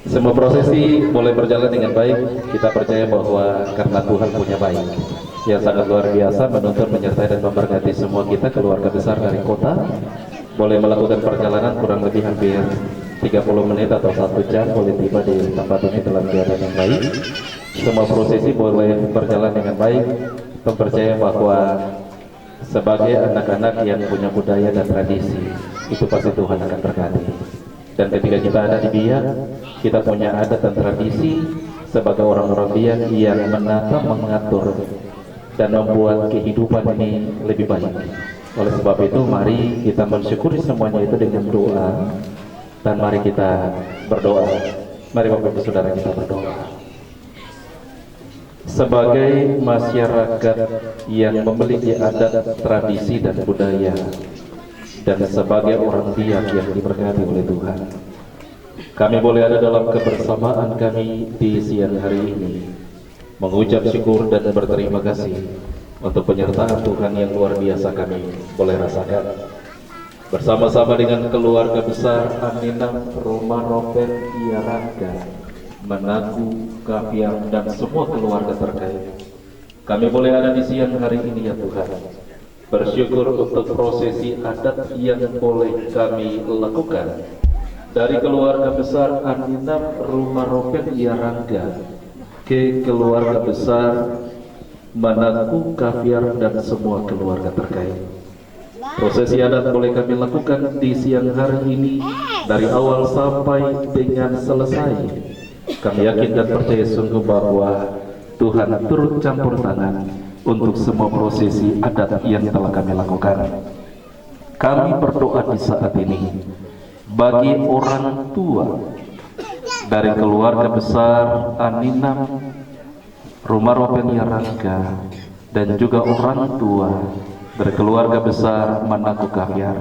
semua prosesi boleh berjalan dengan baik. Kita percaya bahwa karena Tuhan punya baik yang sangat luar biasa, menuntun, menyertai dan memberkati semua kita keluarga besar dari kota. Boleh melakukan perjalanan kurang lebih hampir 30 menit atau 1 jam, boleh tiba di tempat ini dalam keadaan yang baik. Semua prosesi boleh berjalan dengan baik. Percaya bahwa sebagai anak-anak yang punya budaya dan tradisi, itu pasti Tuhan akan berkati. Dan ketika kita ada di Biak, kita punya adat dan tradisi sebagai orang-orang Biak yang menata, mengatur, dan membuat kehidupan ini lebih baik. Oleh sebab itu, mari kita mensyukuri semuanya itu dengan doa, dan mari kita berdoa. Mari Bapak Ibu Saudara kita berdoa. Sebagai masyarakat yang memiliki adat, tradisi, dan budaya, dan sebagai orang Biak yang diberkati oleh Tuhan, kami boleh ada dalam kebersamaan kami di siang hari ini, mengucap syukur dan berterima kasih untuk penyertaan Tuhan yang luar biasa kami boleh rasakan. Bersama-sama dengan keluarga besar Aminah Rumah Roben Yarangga, Menaku, Kafiar, dan semua keluarga terkait, kami boleh ada di siang hari ini ya Tuhan. Bersyukur untuk prosesi adat yang boleh kami lakukan dari keluarga besar Aminah Rumah Roben Yarangga ke keluarga besar Menaku, Kafiar, dan semua keluarga terkait. Prosesi adat boleh kami lakukan di siang hari ini dari awal sampai dengan selesai. Kami yakin dan percaya sungguh bahwa Tuhan turut campur tangan untuk semua prosesi adat yang telah kami lakukan. Kami berdoa di saat ini bagi orang tua dari keluarga besar Aminah Rumah Roben Yarangga dan juga orang tua dari keluarga besar Menaku, Kafiar.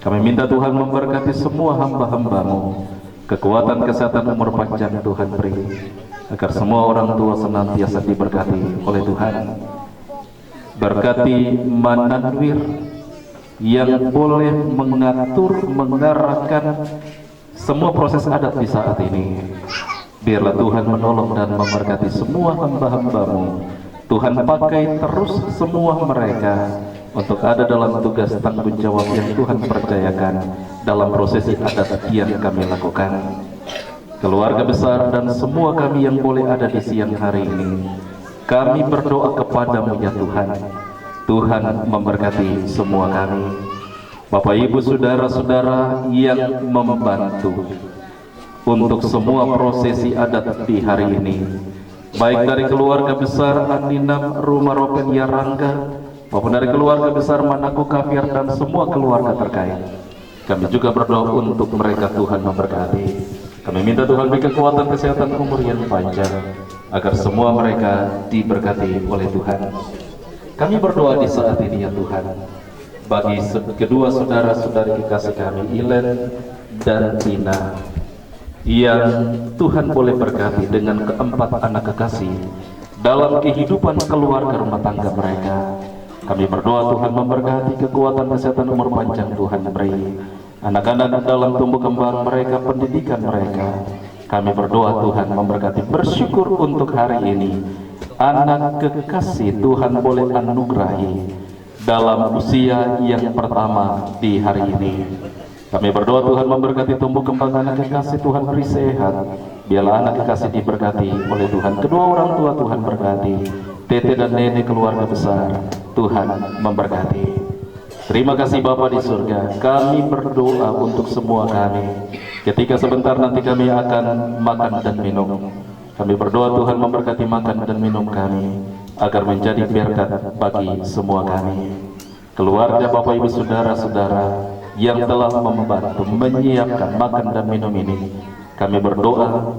Kami minta Tuhan memberkati semua hamba-hambamu, kekuatan, kesehatan, umur panjang Tuhan beri, agar semua orang tua senantiasa diberkati oleh Tuhan. Berkati Mananwir yang boleh mengatur, mengarahkan semua proses adat di saat ini. Biarlah Tuhan menolong dan memberkati semua hamba-hamba-Mu. Tuhan pakai terus semua mereka untuk ada dalam tugas tanggung jawab yang Tuhan percayakan dalam prosesi adat yang kami lakukan. Keluarga besar dan semua kami yang boleh ada di siang hari ini, kami berdoa kepadamu ya Tuhan. Tuhan memberkati semua kami. Bapak Ibu saudara-saudara yang membantu untuk semua prosesi adat di hari ini, baik dari keluarga besar Aninam Rumah Ropen Yarangga maupun dari keluarga besar Manaku Kafiar dan semua keluarga terkait. Kami juga berdoa untuk mereka, Tuhan memberkati. Kami minta Tuhan beri kekuatan, kesehatan, umur yang panjang agar semua mereka diberkati oleh Tuhan. Kami berdoa di saat ini ya Tuhan bagi kedua saudara-saudari kekasih kami, Ilen dan Tina, yang Tuhan boleh berkati dengan keempat anak kekasih dalam kehidupan keluarga rumah tangga mereka. Kami berdoa Tuhan memberkati, kekuatan, kesehatan, umur panjang Tuhan beri. Anak-anak dalam tumbuh kembang mereka, pendidikan mereka. Kami berdoa Tuhan memberkati. Bersyukur untuk hari ini anak kekasih Tuhan boleh anugerahi dalam usia yang pertama di hari ini. Kami berdoa Tuhan memberkati tumbuh kembang anak kekasih, Tuhan beri sehat. Biarlah anak kekasih diberkati oleh Tuhan. Kedua orang tua Tuhan berkati. Tete dan nenek keluarga besar Tuhan memberkati. Terima kasih Bapa di surga. Kami berdoa untuk semua kami. Ketika sebentar nanti kami akan makan dan minum, kami berdoa Tuhan memberkati makan dan minum kami agar menjadi berkat bagi semua kami. Keluarga Bapak Ibu saudara-saudara yang telah membantu menyiapkan makan dan minum ini, kami berdoa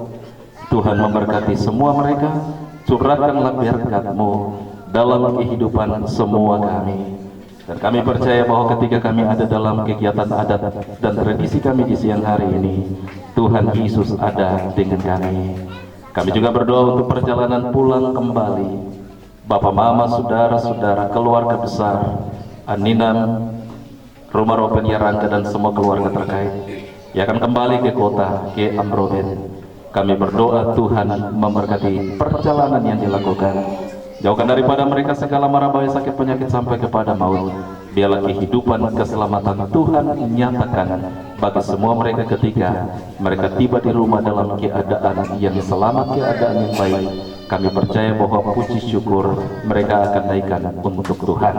Tuhan memberkati semua mereka. Curahkanlah berkat-Mu dalam kehidupan semua kami. Dan kami percaya bahwa ketika kami ada dalam kegiatan adat dan tradisi kami di siang hari ini, Tuhan Yesus ada dengan kami. Kami juga berdoa untuk perjalanan pulang kembali Bapak Mama, saudara-saudara, keluarga besar Aninam Rumah Ropen Yarangga dan semua keluarga terkait yang akan kembali ke kota, ke Amroben. Kami berdoa Tuhan memberkati perjalanan yang dilakukan. Jauhkan daripada mereka segala mara bahaya, sakit, penyakit sampai kepada maut. Biarlah kehidupan, keselamatan Tuhan nyatakan bagi semua mereka ketika mereka tiba di rumah dalam keadaan yang selamat, keadaan yang baik. Kami percaya bahwa puji syukur mereka akan naikkan untuk Tuhan.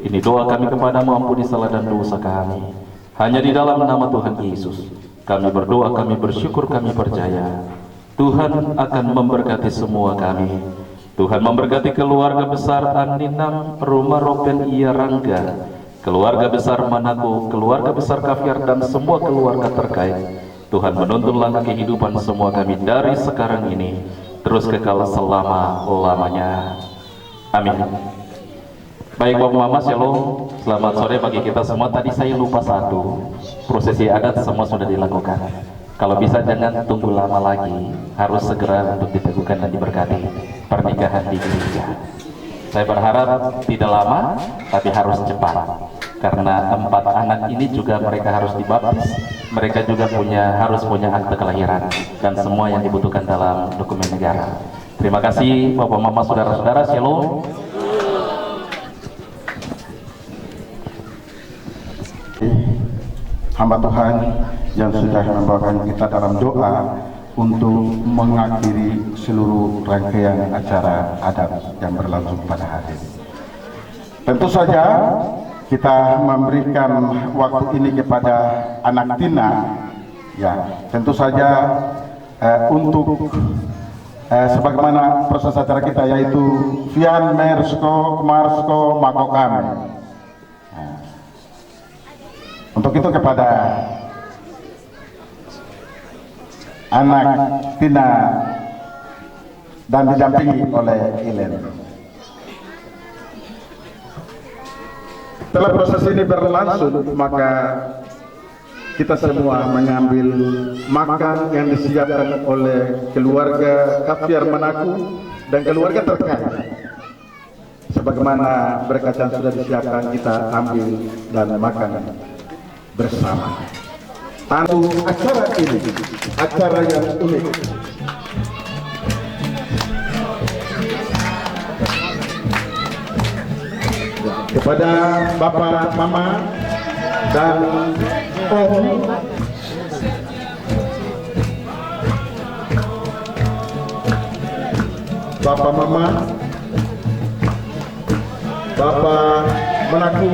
Ini doa kami kepadamu, ampuni salah dan dosa kami. Hanya di dalam nama Tuhan Yesus kami berdoa, kami bersyukur, kami percaya Tuhan akan memberkati semua kami. Tuhan memberkati keluarga besar Aninam Rumah Ropen Yarangga, keluarga besar Manaku, keluarga besar Kafiar dan semua keluarga terkait. Tuhan menuntun langkah kehidupan semua kami dari sekarang ini terus kekal selama-lamanya. Amin. Baik Bapak Mama, Shalom. Selamat sore bagi kita semua. Tadi saya lupa satu, prosesi adat semua sudah dilakukan. Kalau bisa jangan tunggu lama lagi, harus segera untuk diteguhkan dan diberkati pernikahan di gereja. Saya berharap tidak lama, tapi harus cepat. Karena 4 anak ini juga mereka harus dibaptis, mereka juga harus punya akte kelahiran dan semua yang dibutuhkan dalam dokumen negara. Terima kasih Bapak Mama, saudara-saudara. Shalom. Hamba Tuhan yang sudah membawakan kita dalam doa untuk mengakhiri seluruh rangkaian acara adat yang berlangsung pada hari ini. Tentu saja kita memberikan waktu ini kepada anak Tina, ya tentu saja untuk sebagaimana proses acara kita, yaitu Vian Mersko Marsko Makokame. Untuk itu kepada anak Tina dan didampingi oleh Ilen. Setelah proses ini berlangsung, maka kita semua mengambil makan yang disiapkan oleh keluarga Kafiar Manaku dan keluarga terkait. Sebagaimana berkat yang sudah disiapkan, kita ambil dan makan bersama. Tantu acara ini, acara yang unik. Kepada Bapak, Mama, dan Om, Bapak, Mama, Bapak Menaku,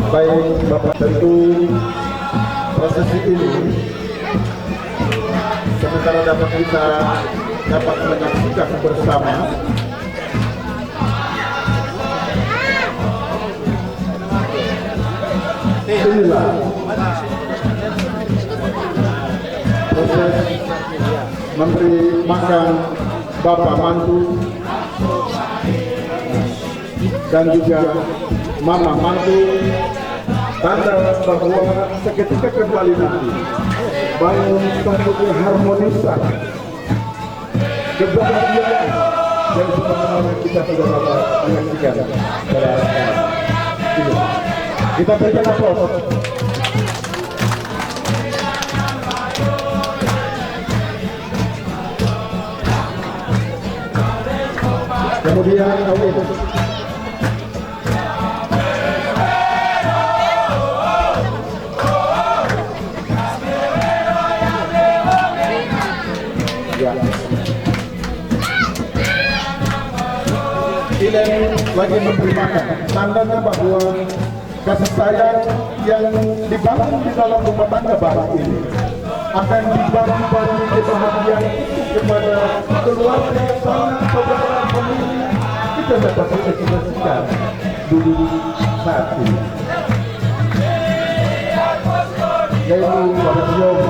baik Bapak, tentu prosesi ini sementara dapat kita menyaksikan bersama, inilah proses memberi makan Bapak mantu dan juga Mama mantu, tanda bahwa seketika kembali nanti bangun satu keharmonisan, kebahagiaan yang sebagaimana kita sudah dapat menyaksikan pada ini. Kita berikan aplaus. Kemudian kawin. Ileng lagi memberi makan, tandanya bahwa kasih sayang yang dibangun di dalam rumah tangga baru ini akan dibangun kebahagiaan itu kepada keluarga, sanak saudara, pemilik. Kita dapat mengekspresikan dulu saat ini. Yaitu pada siang.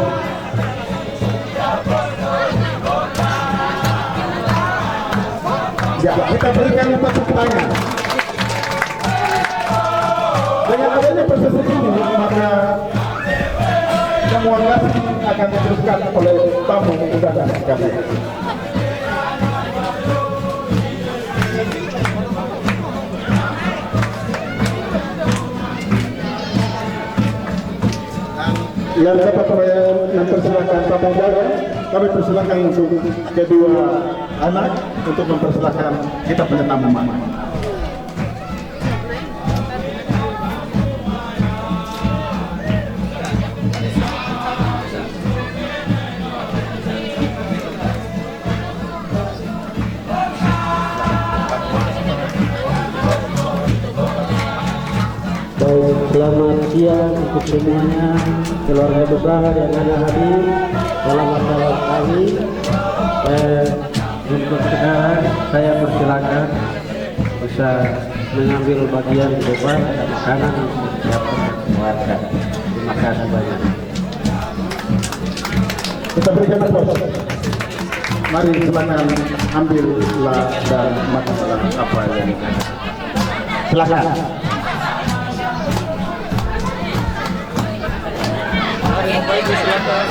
Ya, kita berikan tepuk tangan. Dengan adanya prosesi ini, maka semua kasih akan diteruskan oleh tamu undangan kami. Yang dapat saya mempersilahkan tamu undangan, kami persilahkan untuk kedua anak untuk mempersilahkan kita punya tamu mama. Baik, selamat siang untuk semuanya, keluarga besar yang ada hadir dalam acara kami. Untuk sekarang saya persilakan bisa mengambil bagian beban dan makanan untuk disiapkan keluarga. Terima kasih banyak. Kita berikan aplaus. Mari silakan ambillah dan makanlah apa yang ada. Silakan. Baik, silakan.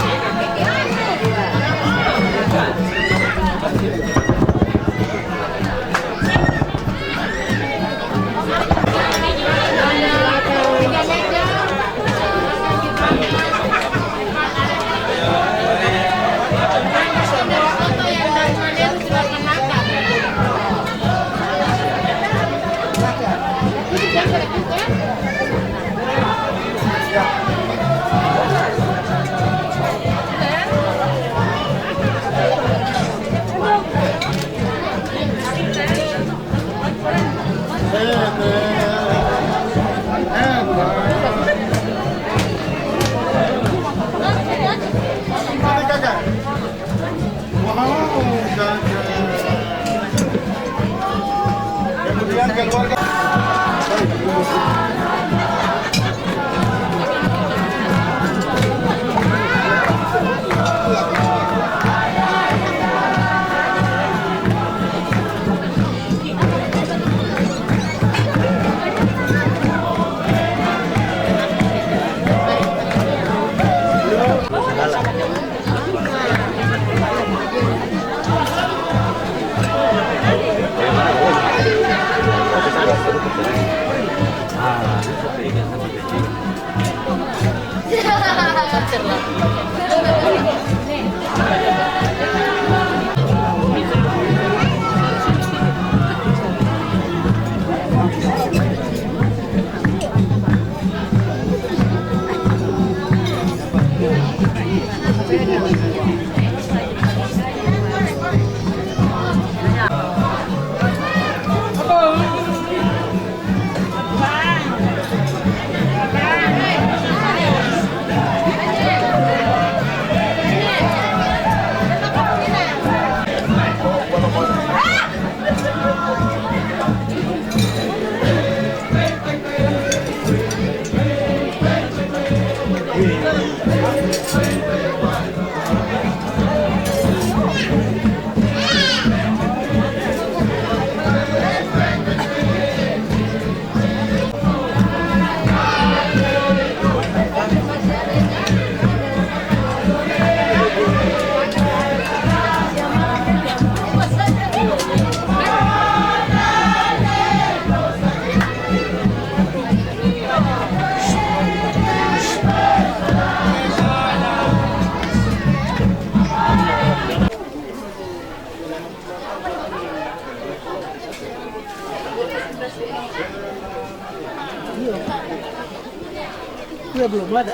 Iya belum ada.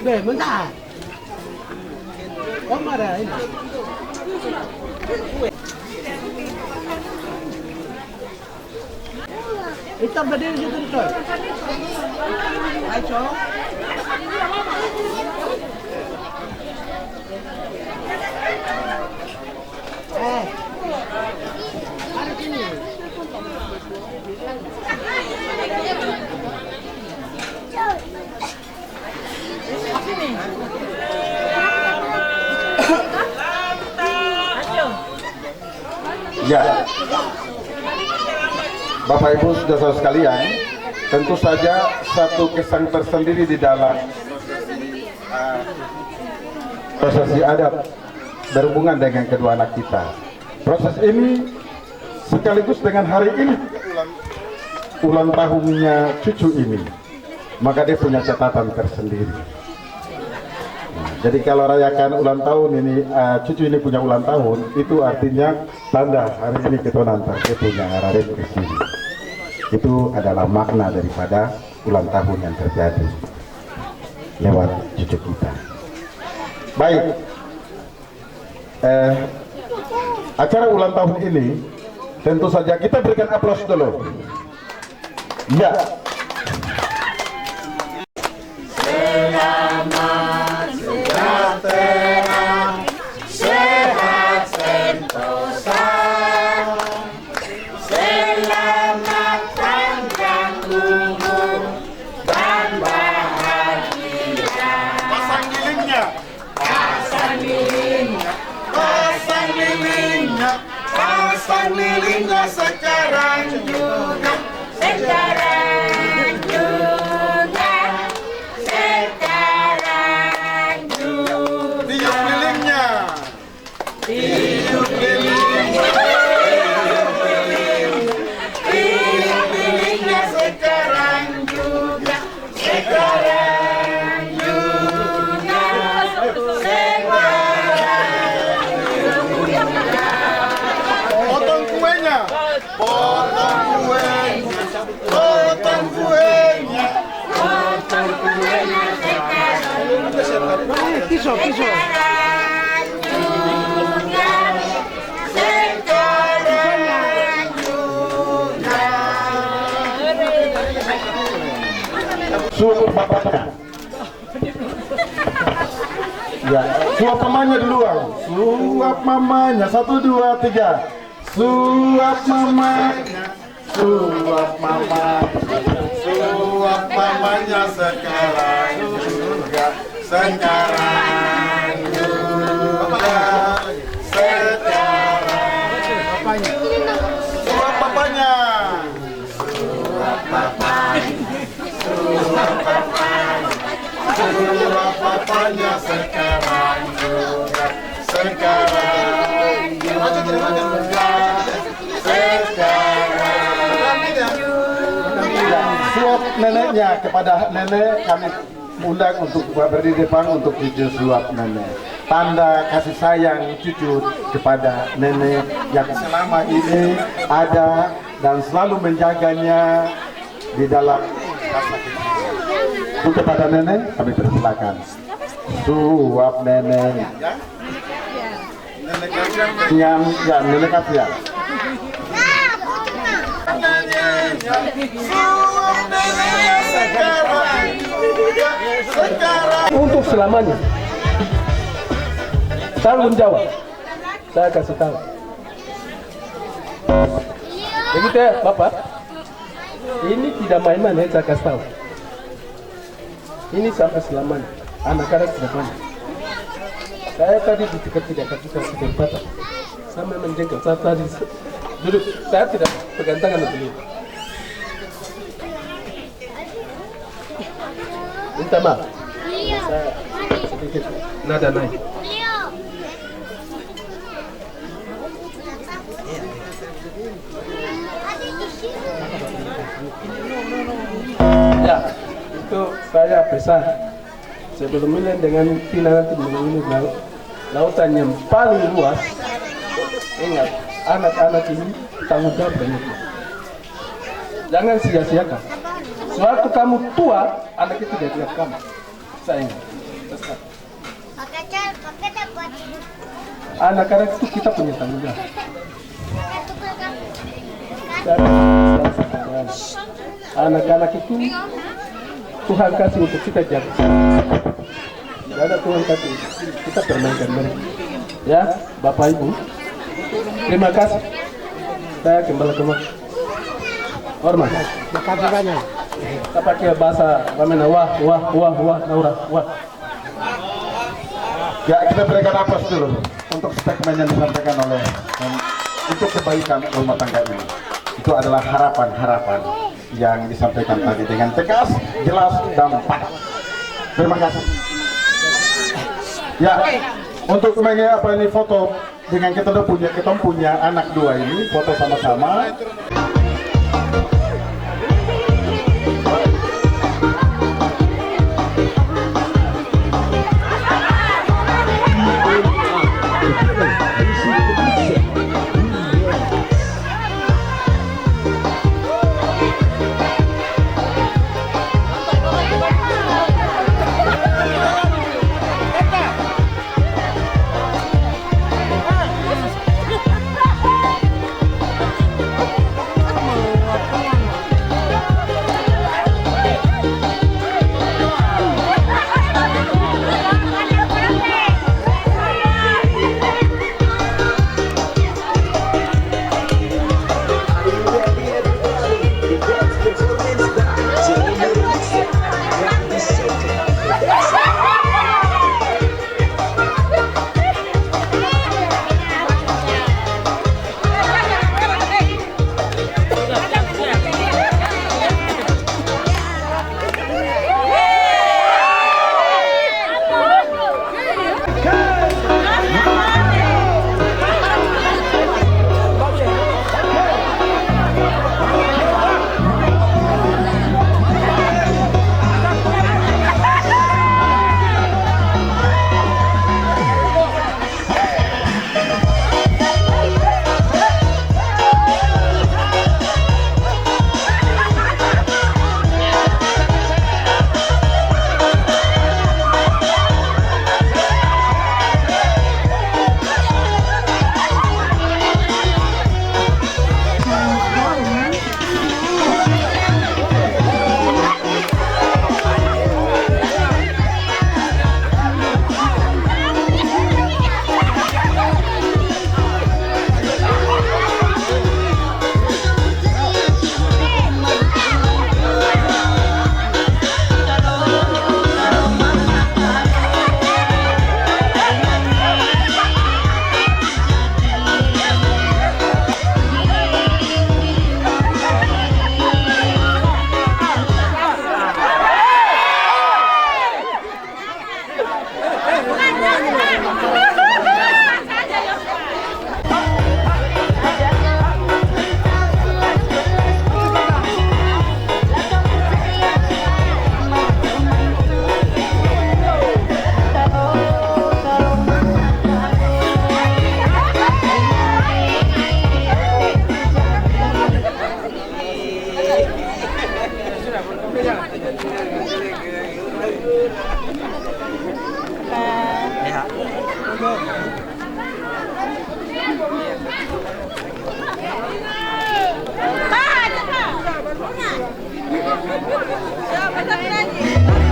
Deh, bentar. Om ada ini. Hitam berdiri situ coy. Ayo. Mari sini. Ya, Bapak Ibu saudara sekalian, tentu saja satu kesan tersendiri di dalam prosesi adat berhubungan dengan kedua anak kita. Proses ini sekaligus dengan hari ini ulang tahunnya cucu ini, maka dia punya catatan tersendiri. Jadi kalau rayakan ulang tahun ini, cucu ini punya ulang tahun, itu artinya tanda hari ini kita nanti dia punya Raden ke sini. Itu adalah makna daripada ulang tahun yang terjadi lewat cucu kita. Baik, acara ulang tahun ini tentu saja kita berikan aplaus dulu. Ya. Selamat sejahtera, sehat sentosa, selamat panjang umur dan bahagia. Pasang lilingnya, pasang lilingnya, pasang lilingnya, pasang lilingnya sekarang juga, sekarang juga. Tiup lilingnya sekarang juga, sekarang juga, sekarang juga. Potong kuenya, potong kuenya, potong kuenya, potong kuenya sekarang. Pisau. Suap bapaknya. Ya, suap mamanya duluan. Suap mamanya, 1, 2, 3. Suap mamanya, suap mamanya, suap mamanya sekarang juga, sekarang juga, sekarang. Suap bapaknya. Suap bapaknya. Suap papanya sekarang juga, sekarang juga, sekarang juga. Suap neneknya kepada nenek kami undang untuk berdiri di depan untuk cucu suap nenek. Tanda kasih sayang cucu kepada nenek yang selama ini ada dan selalu menjaganya di dalam rasa kecil. Untuk kepada nenek kami persilakan. Suap nenek. Yang ya nenek ya. Untuk selamanya. Tanggung jawab. Saya kasih tahu. Begitu ya, Bapak. Ini tidak main-main ya, saya kasih tahu. Ini sampai selamanya. Anak-anak tidak main. Saya tadi di tiket tidak kasih kesempatan. Saya memang jengkel. Saya tadi duduk. Saya tidak pegang tangan beliau. Minta maaf. Saya sedikit nada naik. Ya, itu saya pesan sebelum ini dengan Tina nanti mengunjungi lautan yang paling luas. Ingat, anak-anak ini tanggung jawab banyak. Jangan sia-siakan. Suatu kamu tua, anak itu tidak lihat kamu. Saya ingat. Anak-anak itu kita punya tanggung jawab. Anak-anak itu Tuhan kasih untuk kita jaga. Tidak ada Tuhan kasih kita permainkan mereka. Ya, Bapak Ibu, terima kasih. Saya kembali ke hormat. Makasih banyak. Kita pakai bahasa Wamena wah, Naura, wah. Ya, kita berikan nafas dulu untuk statement yang disampaikan oleh untuk kebaikan rumah tangga ini. Itu adalah harapan-harapan yang disampaikan tadi dengan tegas, jelas, dan padat. Terima kasih. Ya, untuk apa ini foto dengan kita punya anak dua ini foto sama-sama. Ya. Siapa yang nyanyi?